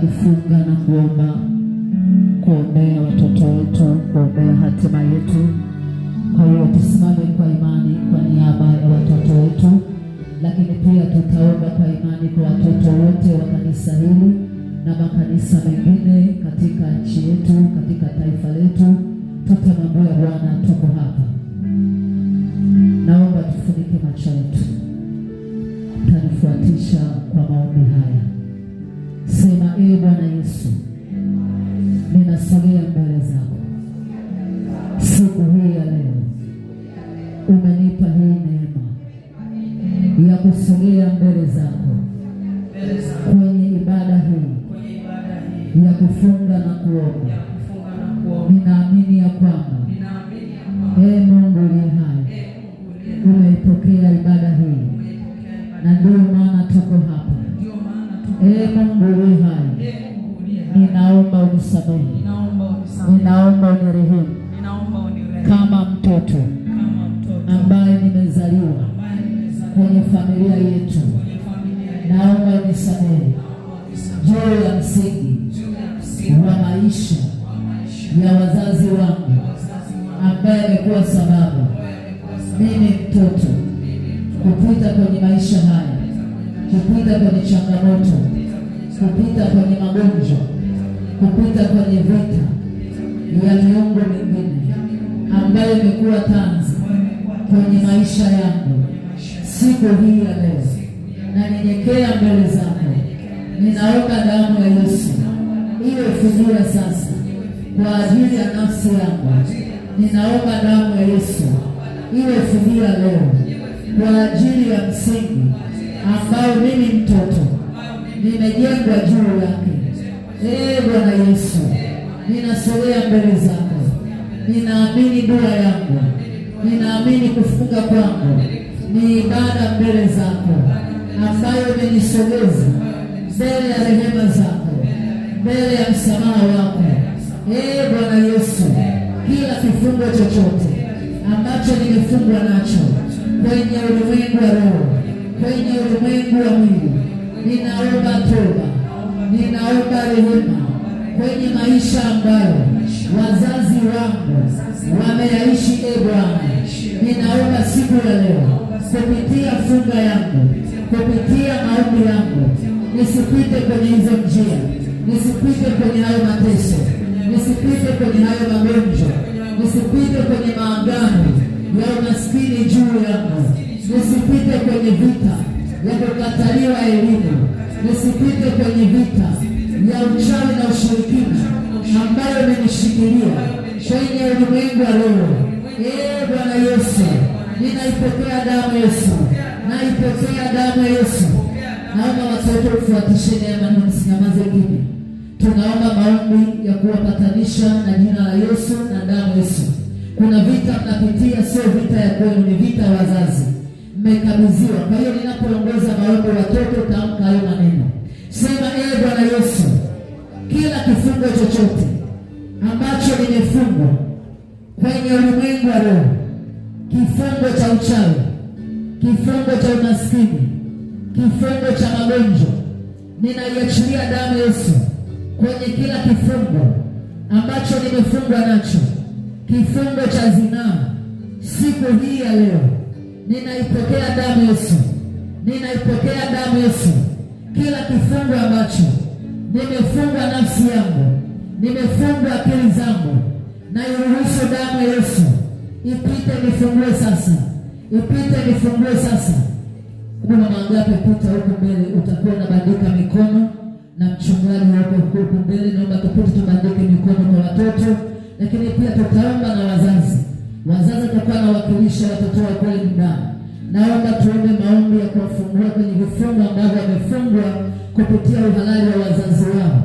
kufunga na kuombea watoto wetu, kuombea hatima yetu. Kwa hiyo tusimame kwa imani kwa niaba ya watoto wetu, lakini pia tutaomba kwa imani kwa watoto wote wa kanisa hili na makanisa mengine katika nchi yetu, katika taifa letu. Tutamwambia Bwana tuko hapa. Naomba tufunike macho yetu, tanifuatisha kwa maombi haya. Sema: Ee Bwana Yesu, ninasogea mbele zako siku hii ya leo. Umenipa hii neema ya kusogea mbele zako kwenye ibada hii ya kufunga na kuomba. Ninaamini ya kwamba Ee Mungu uliye hai, umeipokea ibada hii, na ndio maana tuko hapa. Ee Mungu uliye hai, ninaomba unisamehe, ninaomba unirehemu kama mtoto ambaye nimezaliwa kwenye familia yetu. Naomba unisamehe juu ya msingi wa maisha ya wazazi wangu ambaye amekuwa sababu mimi mtoto kupita kwenye maisha haya, kupita kwenye changamoto, kupita kwenye magonjwa, kupita kwenye vita ya miungu mingine ambayo imekuwa tanzi kwenye maisha yangu. Siku hii ya leo nanyenyekea mbele zako, ninaomba damu ya Yesu iwe fidia sasa kwa ajili ya nafsi yangu. Ninaomba damu ya Yesu iwe fidia leo kwa ajili ya msingi ambao mimi mtoto nimejengwa juu yake. Ee Bwana Yesu, ninasogea mbele zako, ninaamini dua yangu, ninaamini kufunga kwangu ni ibada mbele zako ambayo imenisogeza mbele ya rehema zako, mbele ya msamaha wako. Ee Bwana Yesu, kila kifungo chochote ambacho nimefungwa nacho kwenye ulimwengu wa roho, kwenye ulimwengu wa mwili, ninaomba toba, ninaomba rehema kwenye maisha ambayo wazazi wangu wameyaishi. Ee Bwana, ninaomba siku ya leo kupitia funga yangu, kupitia maombi yangu, nisipite kwenye hizo njia, nisipite kwenye hayo mateso, nisipite kwenye hayo magonjwa, nisipite kwenye maagano ya umaskini juu yangu, nisipite kwenye vita ya kukataliwa elimu, nisipite kwenye vita ya uchawi na ushirikina ambayo imenishikilia kwenye ulimwengu wa leo. Ee Bwana Yesu, ninaipokea damu Yesu, naipokea damu Yesu. Naomba watoto ufuatishe neema na msinyamaze kimya. Tunaomba maombi ya kuwapatanisha na jina la Yesu na damu Yesu. Kuna vita mnapitia, sio vita ya kwenu, ni vita ya wazazi mmekabidhiwa. Kwa hiyo ninapoongoza maombi, watoto tamka hayo maneno. Sema: Ee Bwana Yesu, kila kifungo chochote ambacho nimefungwa kwenye ulimwengu wa roho, kifungo cha uchawi, kifungo cha umaskini, kifungo cha magonjwa, ninaiachilia damu Yesu kwenye kila kifungo ambacho nimefungwa nacho, kifungo cha zinaa. Siku hii ya leo ninaipokea damu Yesu, ninaipokea damu Yesu. Kila kifungo ambacho nimefungwa nafsi yangu, nimefungwa akili zangu, na iruhusu damu Yesu ipite nifungue sasa, ipite nifungue sasa. Kuna mangapi pita huko mbele, utakuwa unabandika mikono na mchungaji wako huko mbele. Naomba tupite tubandike mikono kwa watoto, lakini pia tutaomba na wazazi. Wazazi watakuwa na wakilisha watoto wao kule ndani. Naomba tuombe maombi ya kuwafungua kwenye vifungo ambavyo wamefungwa kupitia uhalali wa wazazi wao.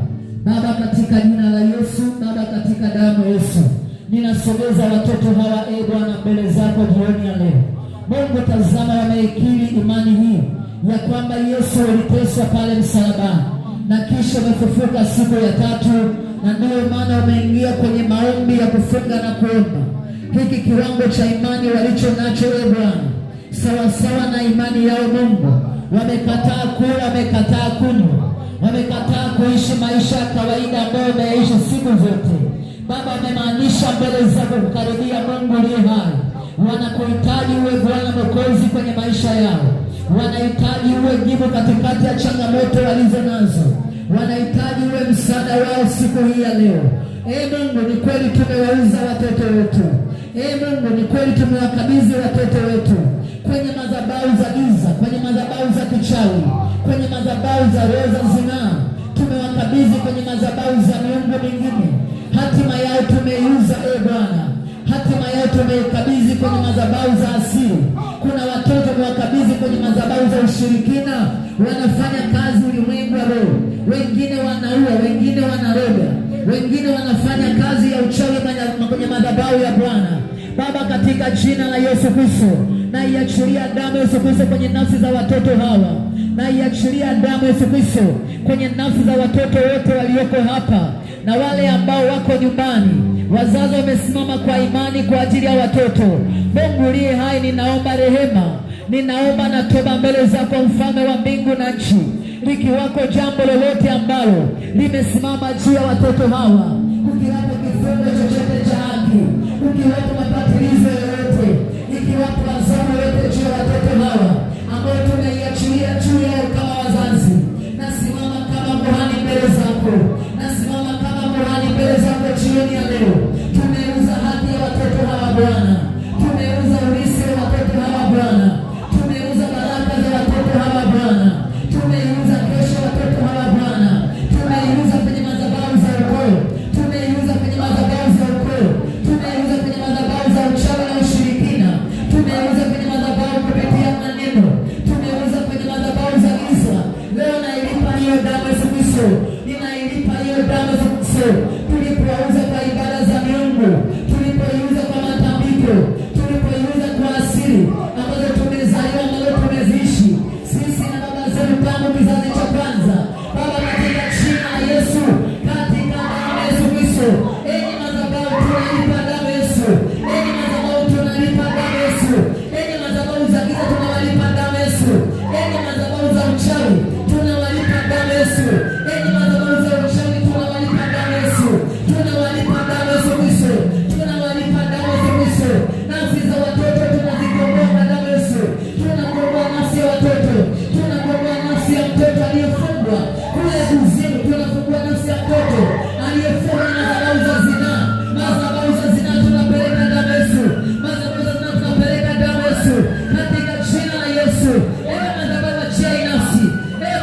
Baba, katika jina la Yesu, Baba, katika damu Yesu, ninasogeza watoto hawa Ee Bwana mbele zako jioni ya leo. Mungu, tazama wameikiri imani hii ya kwamba Yesu aliteswa pale msalabani na kisha amefufuka siku ya tatu, na ndio maana wameingia kwenye maombi ya kufunga na kuomba. Hiki kiwango cha imani walicho nacho Ee Bwana, sawa sawa na imani yao Mungu, wamekataa kula, wamekataa kunywa, wamekataa kuishi maisha ya kawaida ambayo wameishi siku zote. Baba, wamemaanisha mbele zako kukaribia Mungu aliye hai. Wanakuhitaji uwe Bwana Mwokozi kwenye maisha yao. Wanahitaji uwe jibu katikati ya changamoto walizo nazo. Wanahitaji uwe msaada wao siku hii ya leo. Mungu, ni kweli tumewauza watoto wetu. Mungu, ni kweli tumewakabidhi watoto wetu kwenye madhabahu za giza, kwenye madhabahu za kichawi, kwenye madhabahu za roho za zinaa. Tumewakabidhi kwenye madhabahu za miungu mingine. Hatima yao tumeiuza, Bwana. Hatima yao tumeikabidhi kwenye madhabahu za asili. Kuna watoto tumewakabidhi kwenye madhabahu za ushirikina, wanafanya kazi ulimwengu wa roho. Wengine wanaua, wengine wanaroga, wengine wanafanya kazi ya uchawi kwenye madhabahu ya Bwana. Baba, katika jina la Yesu Kristo, na iachilia damu ya Yesu Kristo kwenye nafsi za watoto hawa. Na iachilia damu ya Yesu Kristo kwenye nafsi za watoto wote walioko hapa na wale ambao wako nyumbani. Wazazi wamesimama kwa imani kwa ajili ya watoto. Mungu aliye hai, ninaomba rehema, ninaomba na toba mbele zako, mfalme wa mbingu na nchi. Likiwako jambo lolote ambalo limesimama juu ya watoto hawa, ukiwapo kifungo chochote cha haki, ukiwapo mapatilizo yoyote, ikiwapo adhabu yoyote juu ya watoto hawa ambao tunaiachilia juu yao kama wazazi, nasimama kama kuhani mbele zako, nasimama kama kuhani mbele zako jioni ya leo. Tumeuza haki ya watoto hawa Bwana, tumeuza urithi wa watoto hawa Bwana, tumeuza baraka za watoto hawa Bwana, tumeuza kesho watoto hawa Bwana, tumeuza kwenye madhabahu za ukoo, tumeuza kwenye madhabahu za ukoo, tumeuza kwenye madhabahu za uchawi na ushirikina, tumeuza kwenye madhabahu kupitia maneno, tumeuza kwenye madhabahu za giza. Leo nailipa hiyo damu ya Yesu Kristo, ninailipa hiyo damu ya Yesu Kristo. Tulipouza kwa ibada za miungu, tulipoiuza kwa matambiko, tulipoiuza kwa asili ambazo tumezaliwa nazo, tumeziishi sisi na baba zetu tangu kizazi cha kwanza. Baba, katika jina la Yesu, katika damu ya Yesu Kristo, enyi madhabahu tunalipa damu ya Yesu, enyi madhabahu tunalipa damu ya Yesu, enyi madhabahu za giza tunawalipa damu ya Yesu, enyi madhabahu za uchawi tunawalipa damu ya Yesu, enyi madhabahu za uchawi tunawalipa damu ya Yesu, tunawalipa damu ya Yesu Kristo, tunawalipa damu ya Yesu Kristo. Nafsi za watoto tunazikomboa kwa damu ya Yesu, tunakomboa nafsi ya watoto, tunakomboa nafsi ya mtoto aliyefungwa kule kuzimu, tunafungua nafsi ya mtoto aliyefungwa na madhabahu za zinaa. Madhabahu za zinaa tunapeleka damu ya Yesu, madhabahu za zinaa tunapeleka damu ya Yesu katika jina la Yesu. Madhabahu achia nafsi,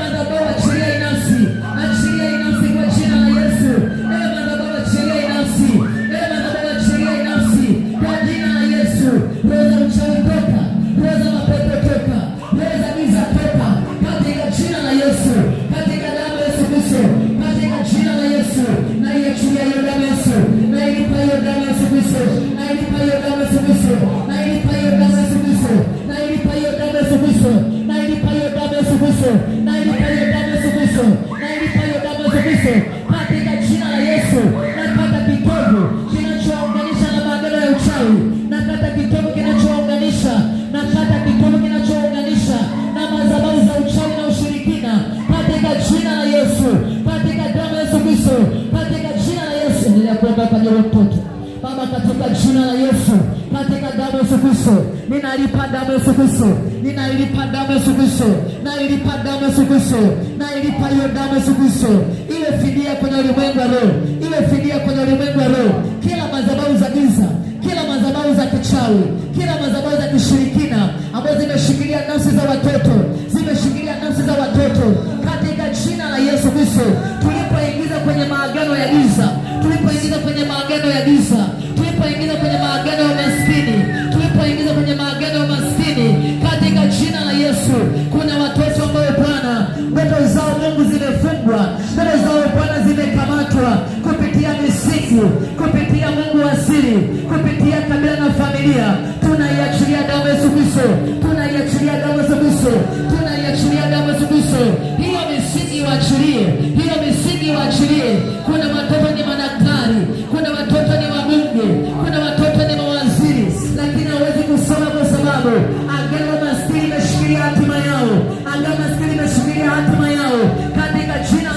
madhabahu achia nafsi, achia nafsi kwa jina la Yesu. Madhabahu achia nafsi, madhabahu achia nafsi kwa jina la Yesu. Roho za uchawi toka, roho za mapepo toka, roho za giza toka katika jina la Yesu, katika damu ya Yesu Kristo, katika jina la Yesu. Na iachilia hiyo damu ya Yesu, na ilipa hiyo damu ya Yesu Kristo, na ilipa hiyo damu ya Yesu Kristo, na ilipa hiyo damu ya Yesu Kristo, na ilipa hiyo damu ya Yesu Kristo, na ilipa hiyo damu ya Yesu Kristo, na ilipa hiyo damu ya Yesu Kristo, na ilipa hiyo damu ya Yesu Kristo katika jina la Yesu. Nakata kitovu kinachounganisha na maagano ya uchawi, nakata kitovu kinachounganisha, nakata kitovu kinachounganisha na madhabahu za uchawi na ushirikina katika jina la Yesu, katika damu ya Yesu Kristo, katika jina la Yesu. Endelea kuomba kwa ajili ya mtoto. Baba, katika jina la Yesu, katika damu ya Yesu Kristo, ninalipa damu ya Yesu Kristo, ninalipa damu ya Yesu Kristo, nailipa damu ya Yesu Kristo, nailipa hiyo damu ya Yesu Kristo, iwe fidia kwenye ulimwengu wa roho, iwe fidia kwenye ulimwengu wa roho. Kila madhabahu za giza, kila madhabahu za kichawi, kila madhabahu za kishirikina ambazo zimeshikilia nafsi za watoto, zimeshikilia nafsi za watoto katika jina la Yesu Kristo. Tulipoingiza kwenye maagano ya giza, tulipoingiza kwenye maagano ya giza, tulipoingiza kwenye maagano ya maskini, tulipoingiza kwenye maagano ya maskini katika jina la Yesu. Kuna watoto ambao Bwana ndoto zao Mungu zimefungwa, ndoto zao Bwana zimekamatwa kupitia misingi, kupitia Mungu wa siri, kupitia kabila na familia. Tunaiachilia damu ya Yesu Kristo, tunaiachilia damu ya Yesu Kristo, tunaiachilia damu ya Yesu Kristo. Hiyo misingi waachilie, hiyo misingi waachilie. Kuna watoto ni madaktari, kuna watoto ni wabunge, kuna watoto ni mawaziri, lakini hawezi kusoma kwa sababu agano maskini imeshikilia hatima yao, agano maskini imeshikilia hatima yao katika jina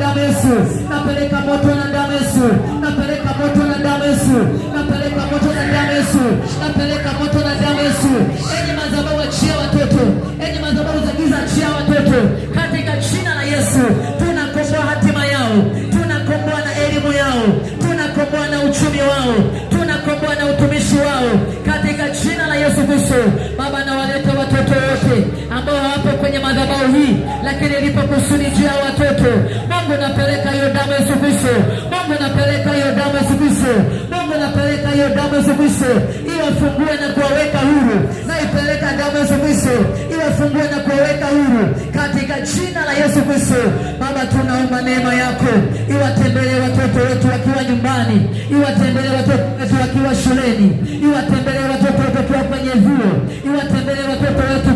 damu Yesu. Napeleka moto na damu Yesu. Napeleka moto na damu Yesu. Napeleka moto na damu Yesu. Napeleka moto na damu Yesu. Enyi madhabahu achia watoto. Enyi madhabahu za giza achia watoto. Katika jina la Yesu tunakomboa hatima yao. Tunakomboa na elimu yao. Tunakomboa na uchumi wao. Tunakomboa na utumishi wao. Katika jina la Yesu Kristo. Baba, na waleta watoto wote ambao hawapo kwenye madhabahu hii, lakini lipo kusudi juu ya watoto. Mungu, napeleka hiyo damu Yesu Kristo. Mungu, napeleka hiyo damu Yesu Kristo. Mungu, napeleka hiyo damu Yesu Kristo. Iwafungue na kuwaweka huru. Naipeleka damu Yesu Kristo. Iwafungue na kuwaweka huru. Katika jina la Yesu Kristo. Baba, tunaomba neema yako. Iwatembelee watoto wetu wakiwa nyumbani. Iwatembelee watoto wetu wakiwa shuleni. Iwatembelee watoto wetu wakiwa kwenye vyuo. Iwatembelee watoto wetu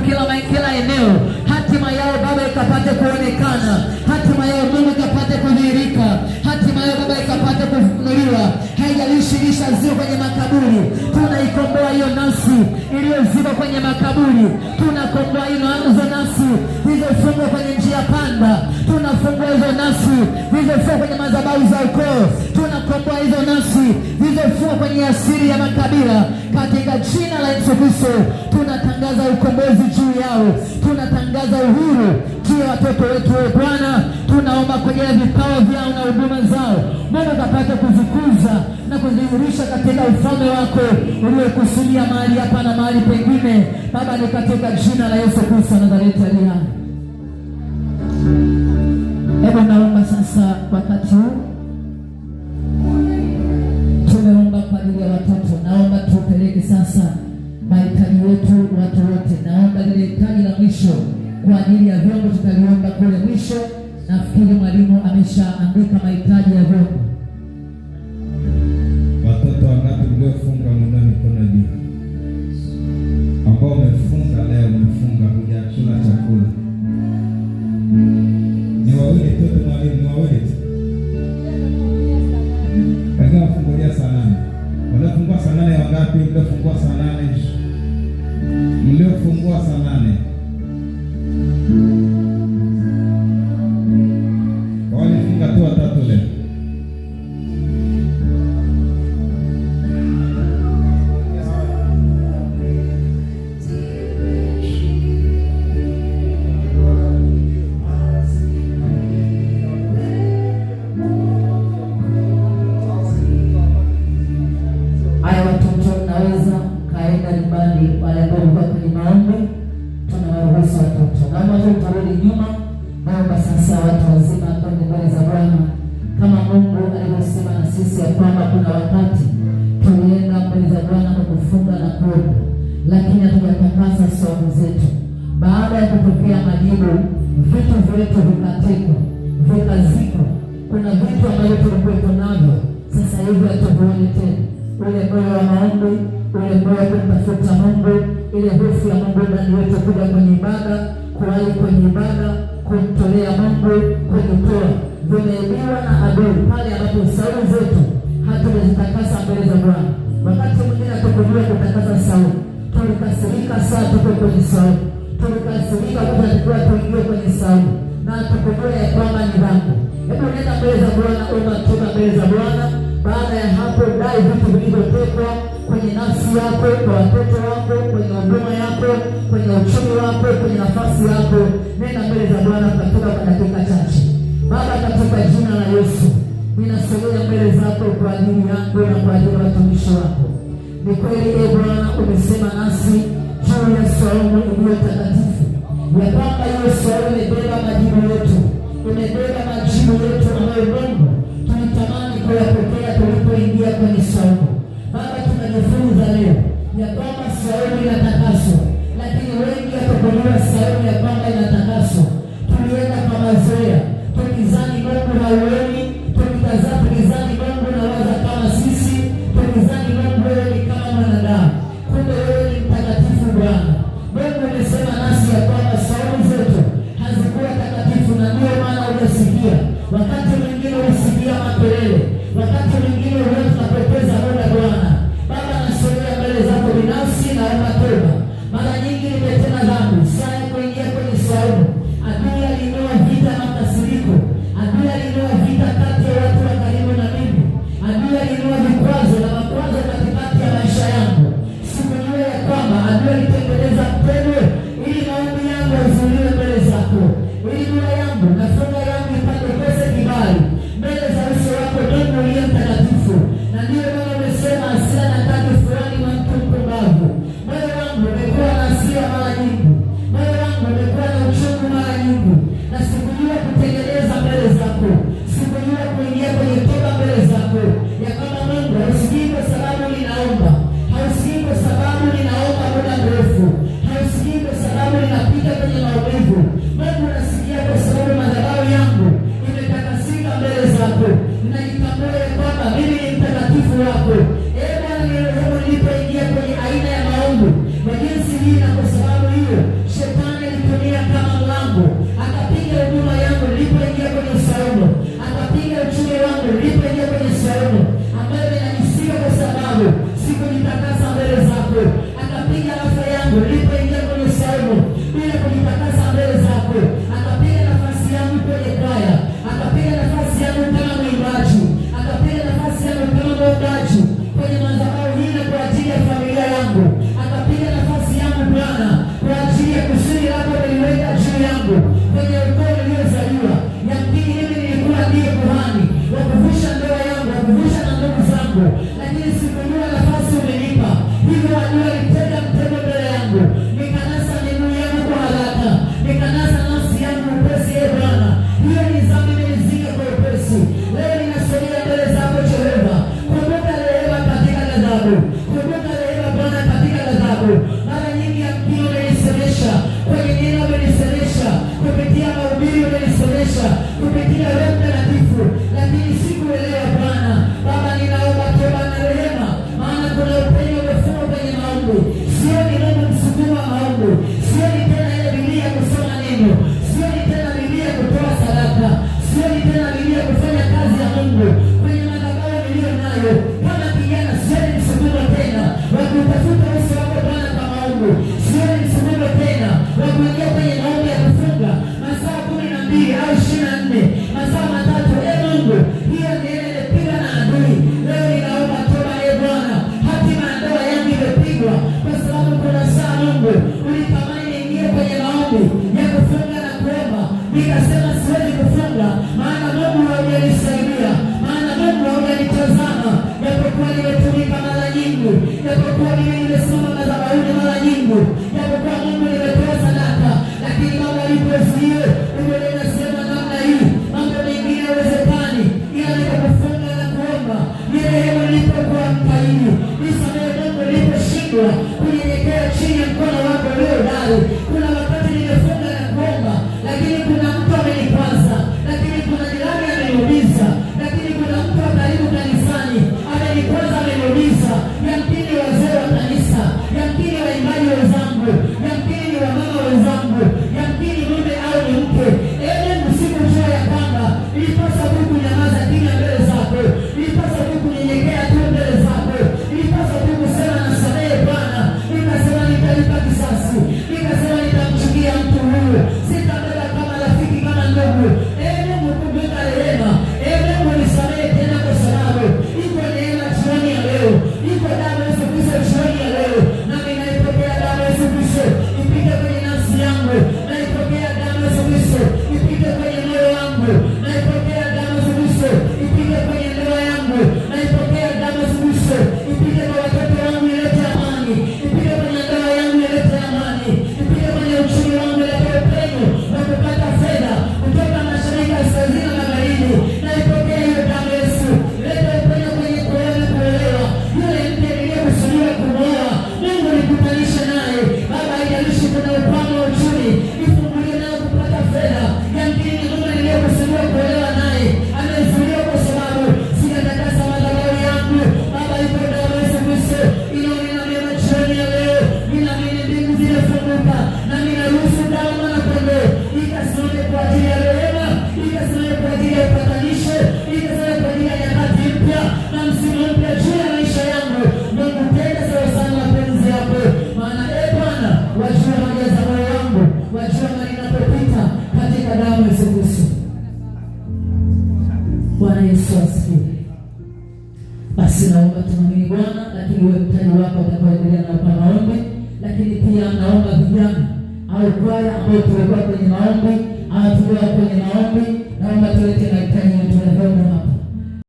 kila eneo. Hatima yao Baba ikapate kuonekana. Hatima yao Mungu ikapate kudhihirika. Hatima yao Baba ikapate kufunuliwa. Haijalishi ilishazikwa kwenye makaburi. Tunaikomboa hiyo nafsi iliyozikwa kwenye makaburi. Tunakomboa hizo nafsi zilizofungwa kwenye njia panda. Tunafungua hizo nafsi zilizofungwa kwenye madhabahu za ukoo. Tunakomboa hizo nafsi zilizofungwa kwenye asili ya makabila. Katika jina la Yesu Kristo tunatangaza ukombozi juu yao. Tunatangaza uhuru juu ya watoto wetu. Bwana, tunaomba kwenye vipawa vyao na huduma zao. Mungu kapate kuzikuza na kudhihirisha katika ufalme wako uliokusudia mahali hapa na mahali pengine. Baba, ni katika jina la Yesu Kristo Nazareti aliye hai. Hebu naomba sasa, wakati huu tumeomba kwa ajili ya watoto, naomba tupeleke sasa mahitaji yetu watu wote. Naomba lile hitaji la mwisho kwa ajili ya vyombo tutaliomba kule mwisho. Nafikiri mwalimu ameshaandika mahitaji ya vyombo. Watoto wangapi mliofunga mwenye mikono juu? Ambao umefunga leo, umefunga hujakula chakula. Ni wawili tu mwalimu, ni wawili tu. Wengine wafungulia saa 8. Waliofungua saa 8 wangapi? Mliofungua saa 8. Mliofungua saa 8. Walifunga tu watatu leo. Lakini hatujatakasa saumu zetu. Baada ya kupokea majibu, vitu vyetu vikatekwa, vikazikwa. Kuna vitu ambavyo tulikuwa navyo, sasa hivi hatuvioni tena. Ule moyo wa maombi, ule moyo wa kumtafuta Mungu, ile hofu ya Mungu ndani yetu, kuja kwenye ibada, kuwahi kwenye ibada, kumtolea Mungu, kujitoa, vimeibiwa na adui pale ambapo saumu zetu hatujazitakasa mbele za Bwana. Wakati mwingine hatukujua kutakasa saumu. Tulikasirika saa tuko kwenye saumu. Tulikasirika kwa tulikuwa tuingie kwenye saumu. Na tukujua ya kwamba ni dhambi. Hebu nenda mbele za Bwana, omba toba mbele za Bwana. Baada ya hapo, dai vitu vilivyotekwa kwenye nafsi yako, kwa watoto wako, kwenye huduma yako, kwenye uchumi wako, kwenye nafasi yako. Nenda mbele za Bwana kutoka kwa dakika chache. Baba, katika jina la Yesu, ninasogea mbele zako kwa ajili yangu na kwa ajili ya watumishi wako. Ni kweli Bwana umesema nasi juu ya saumu iliyo takatifu, ya kwamba hiyo saumu imebeba majibu yetu, imebeba majibu yetu ambayo Mungu tulitamani kuyapokea tulipoingia kwenye saumu. Baba, tunajifunza leo ya kwamba saumu inatakaswa, lakini wengi hatukujua saumu ya kwamba inatakaswa. Tulienda kwa mazoea, tukizani Mungu hauoni, tukizani Mungu nawaza kama sisi, tukizani Mungu wewe ni kama mwanadamu. Kumbe wewe ni mtakatifu Bwana. Mungu amesema nasi ya kwamba saumu zetu hazikuwa takatifu, na ndio maana unasikia. Wakati mwingine unasikia makelele, wakati mwingine wewe tunapoteza muda Bwana. Baba, nasogea mbele zako binafsi na omba toba. Mara nyingi nimetenda dhambi, saa ya kuingia kwenye saumu. Adui alinua vita na makasiriko, adui alinua vita kati ya watu wa karibu na mimi. Adui aliinua vikwazo na makwazo katikati ya maisha yangu. Sikujua ya kwamba adui alitengeneza mpendwa ili maombi yangu yazuiliwe mbele zako, ili dua yangu na funga yangu ipate pesa kibali mbele za uso wako Mungu uliye mtakatifu. Na ndiyo maana umesema hasira na kati fulani wa mtu mpumbavu. Moyo wangu umekuwa na hasira mara nyingi, moyo wangu umekuwa na uchungu mara nyingi, na sikujua kutengeneza mbele zako, sikujua kuingia kwenye toba mbele zako, ya kama Mungu hausikii kwa sababu ninaomba, hausikii kwa sababu ninaomba muda mrefu, hausikii kwa sababu ninapita kwenye maumivu. Mungu unasikia kwa sababu madhabahu yangu imetakasika mbele zako. Ninajitambua ya kwamba mimi ni mtakatifu wako. Bwana, nirehemu nilipoingia kwenye aina ya maombi na jinsi hii, na kwa sababu hiyo shetani alitumia kama mlango, akapiga huduma yangu nilipoingia kwenye saumu, akapiga uchumi wangu nilipoingia kwenye saumu ambayo ninajisikia kwa sababu sikujitakasa mbele zako, akapiga afya yangu nilipoingia kwenye saumu bila kujitakasa mbele zako, akapiga nafasi yangu kwenye kwaya, akapiga nafasi yangu kama mwimbaji, akapiga nafasi yangu kama mwombaji kwenye madhabahu hii na kwa ajili ya familia yangu, akapiga nafasi yangu Bwana kwa ajili ya kusudi lako niliweka juu yangu kwenye ukoo niliozaliwa. Yamkini mimi nilikuwa ndiye kuhani wa kuvusha ndoa yangu, wa kuvusha na ndugu zangu, lakini sikujua nafasi umenipa. Hivyo adui alitega mtego mbele yangu, nikanasa miguu yangu kwa haraka, nikanasa nafsi yangu upesi. Bwana, hiyo ni dhambi, imenizika kwa upesi. Leo ninasogea mbele zako Jehova. Kumbuka rehema katika ghadhabu, kumbuka rehema Bwana katika ghadhabu. Mara nyingi yamkini umenisemesha kwenye neno, umenisemesha kupitia mahubiri, umenisemesha kupitia Roho Mtakatifu, lakini sikuelewa Bwana. Baba, ninaomba toba na rehema Bwana Yesu asifiwe. Basi naomba tumamini Bwana, lakini wewe mtaji wako utakaoendelea na maombi, lakini pia naomba vijana au kwaya ambao tulikuwa kwenye maombi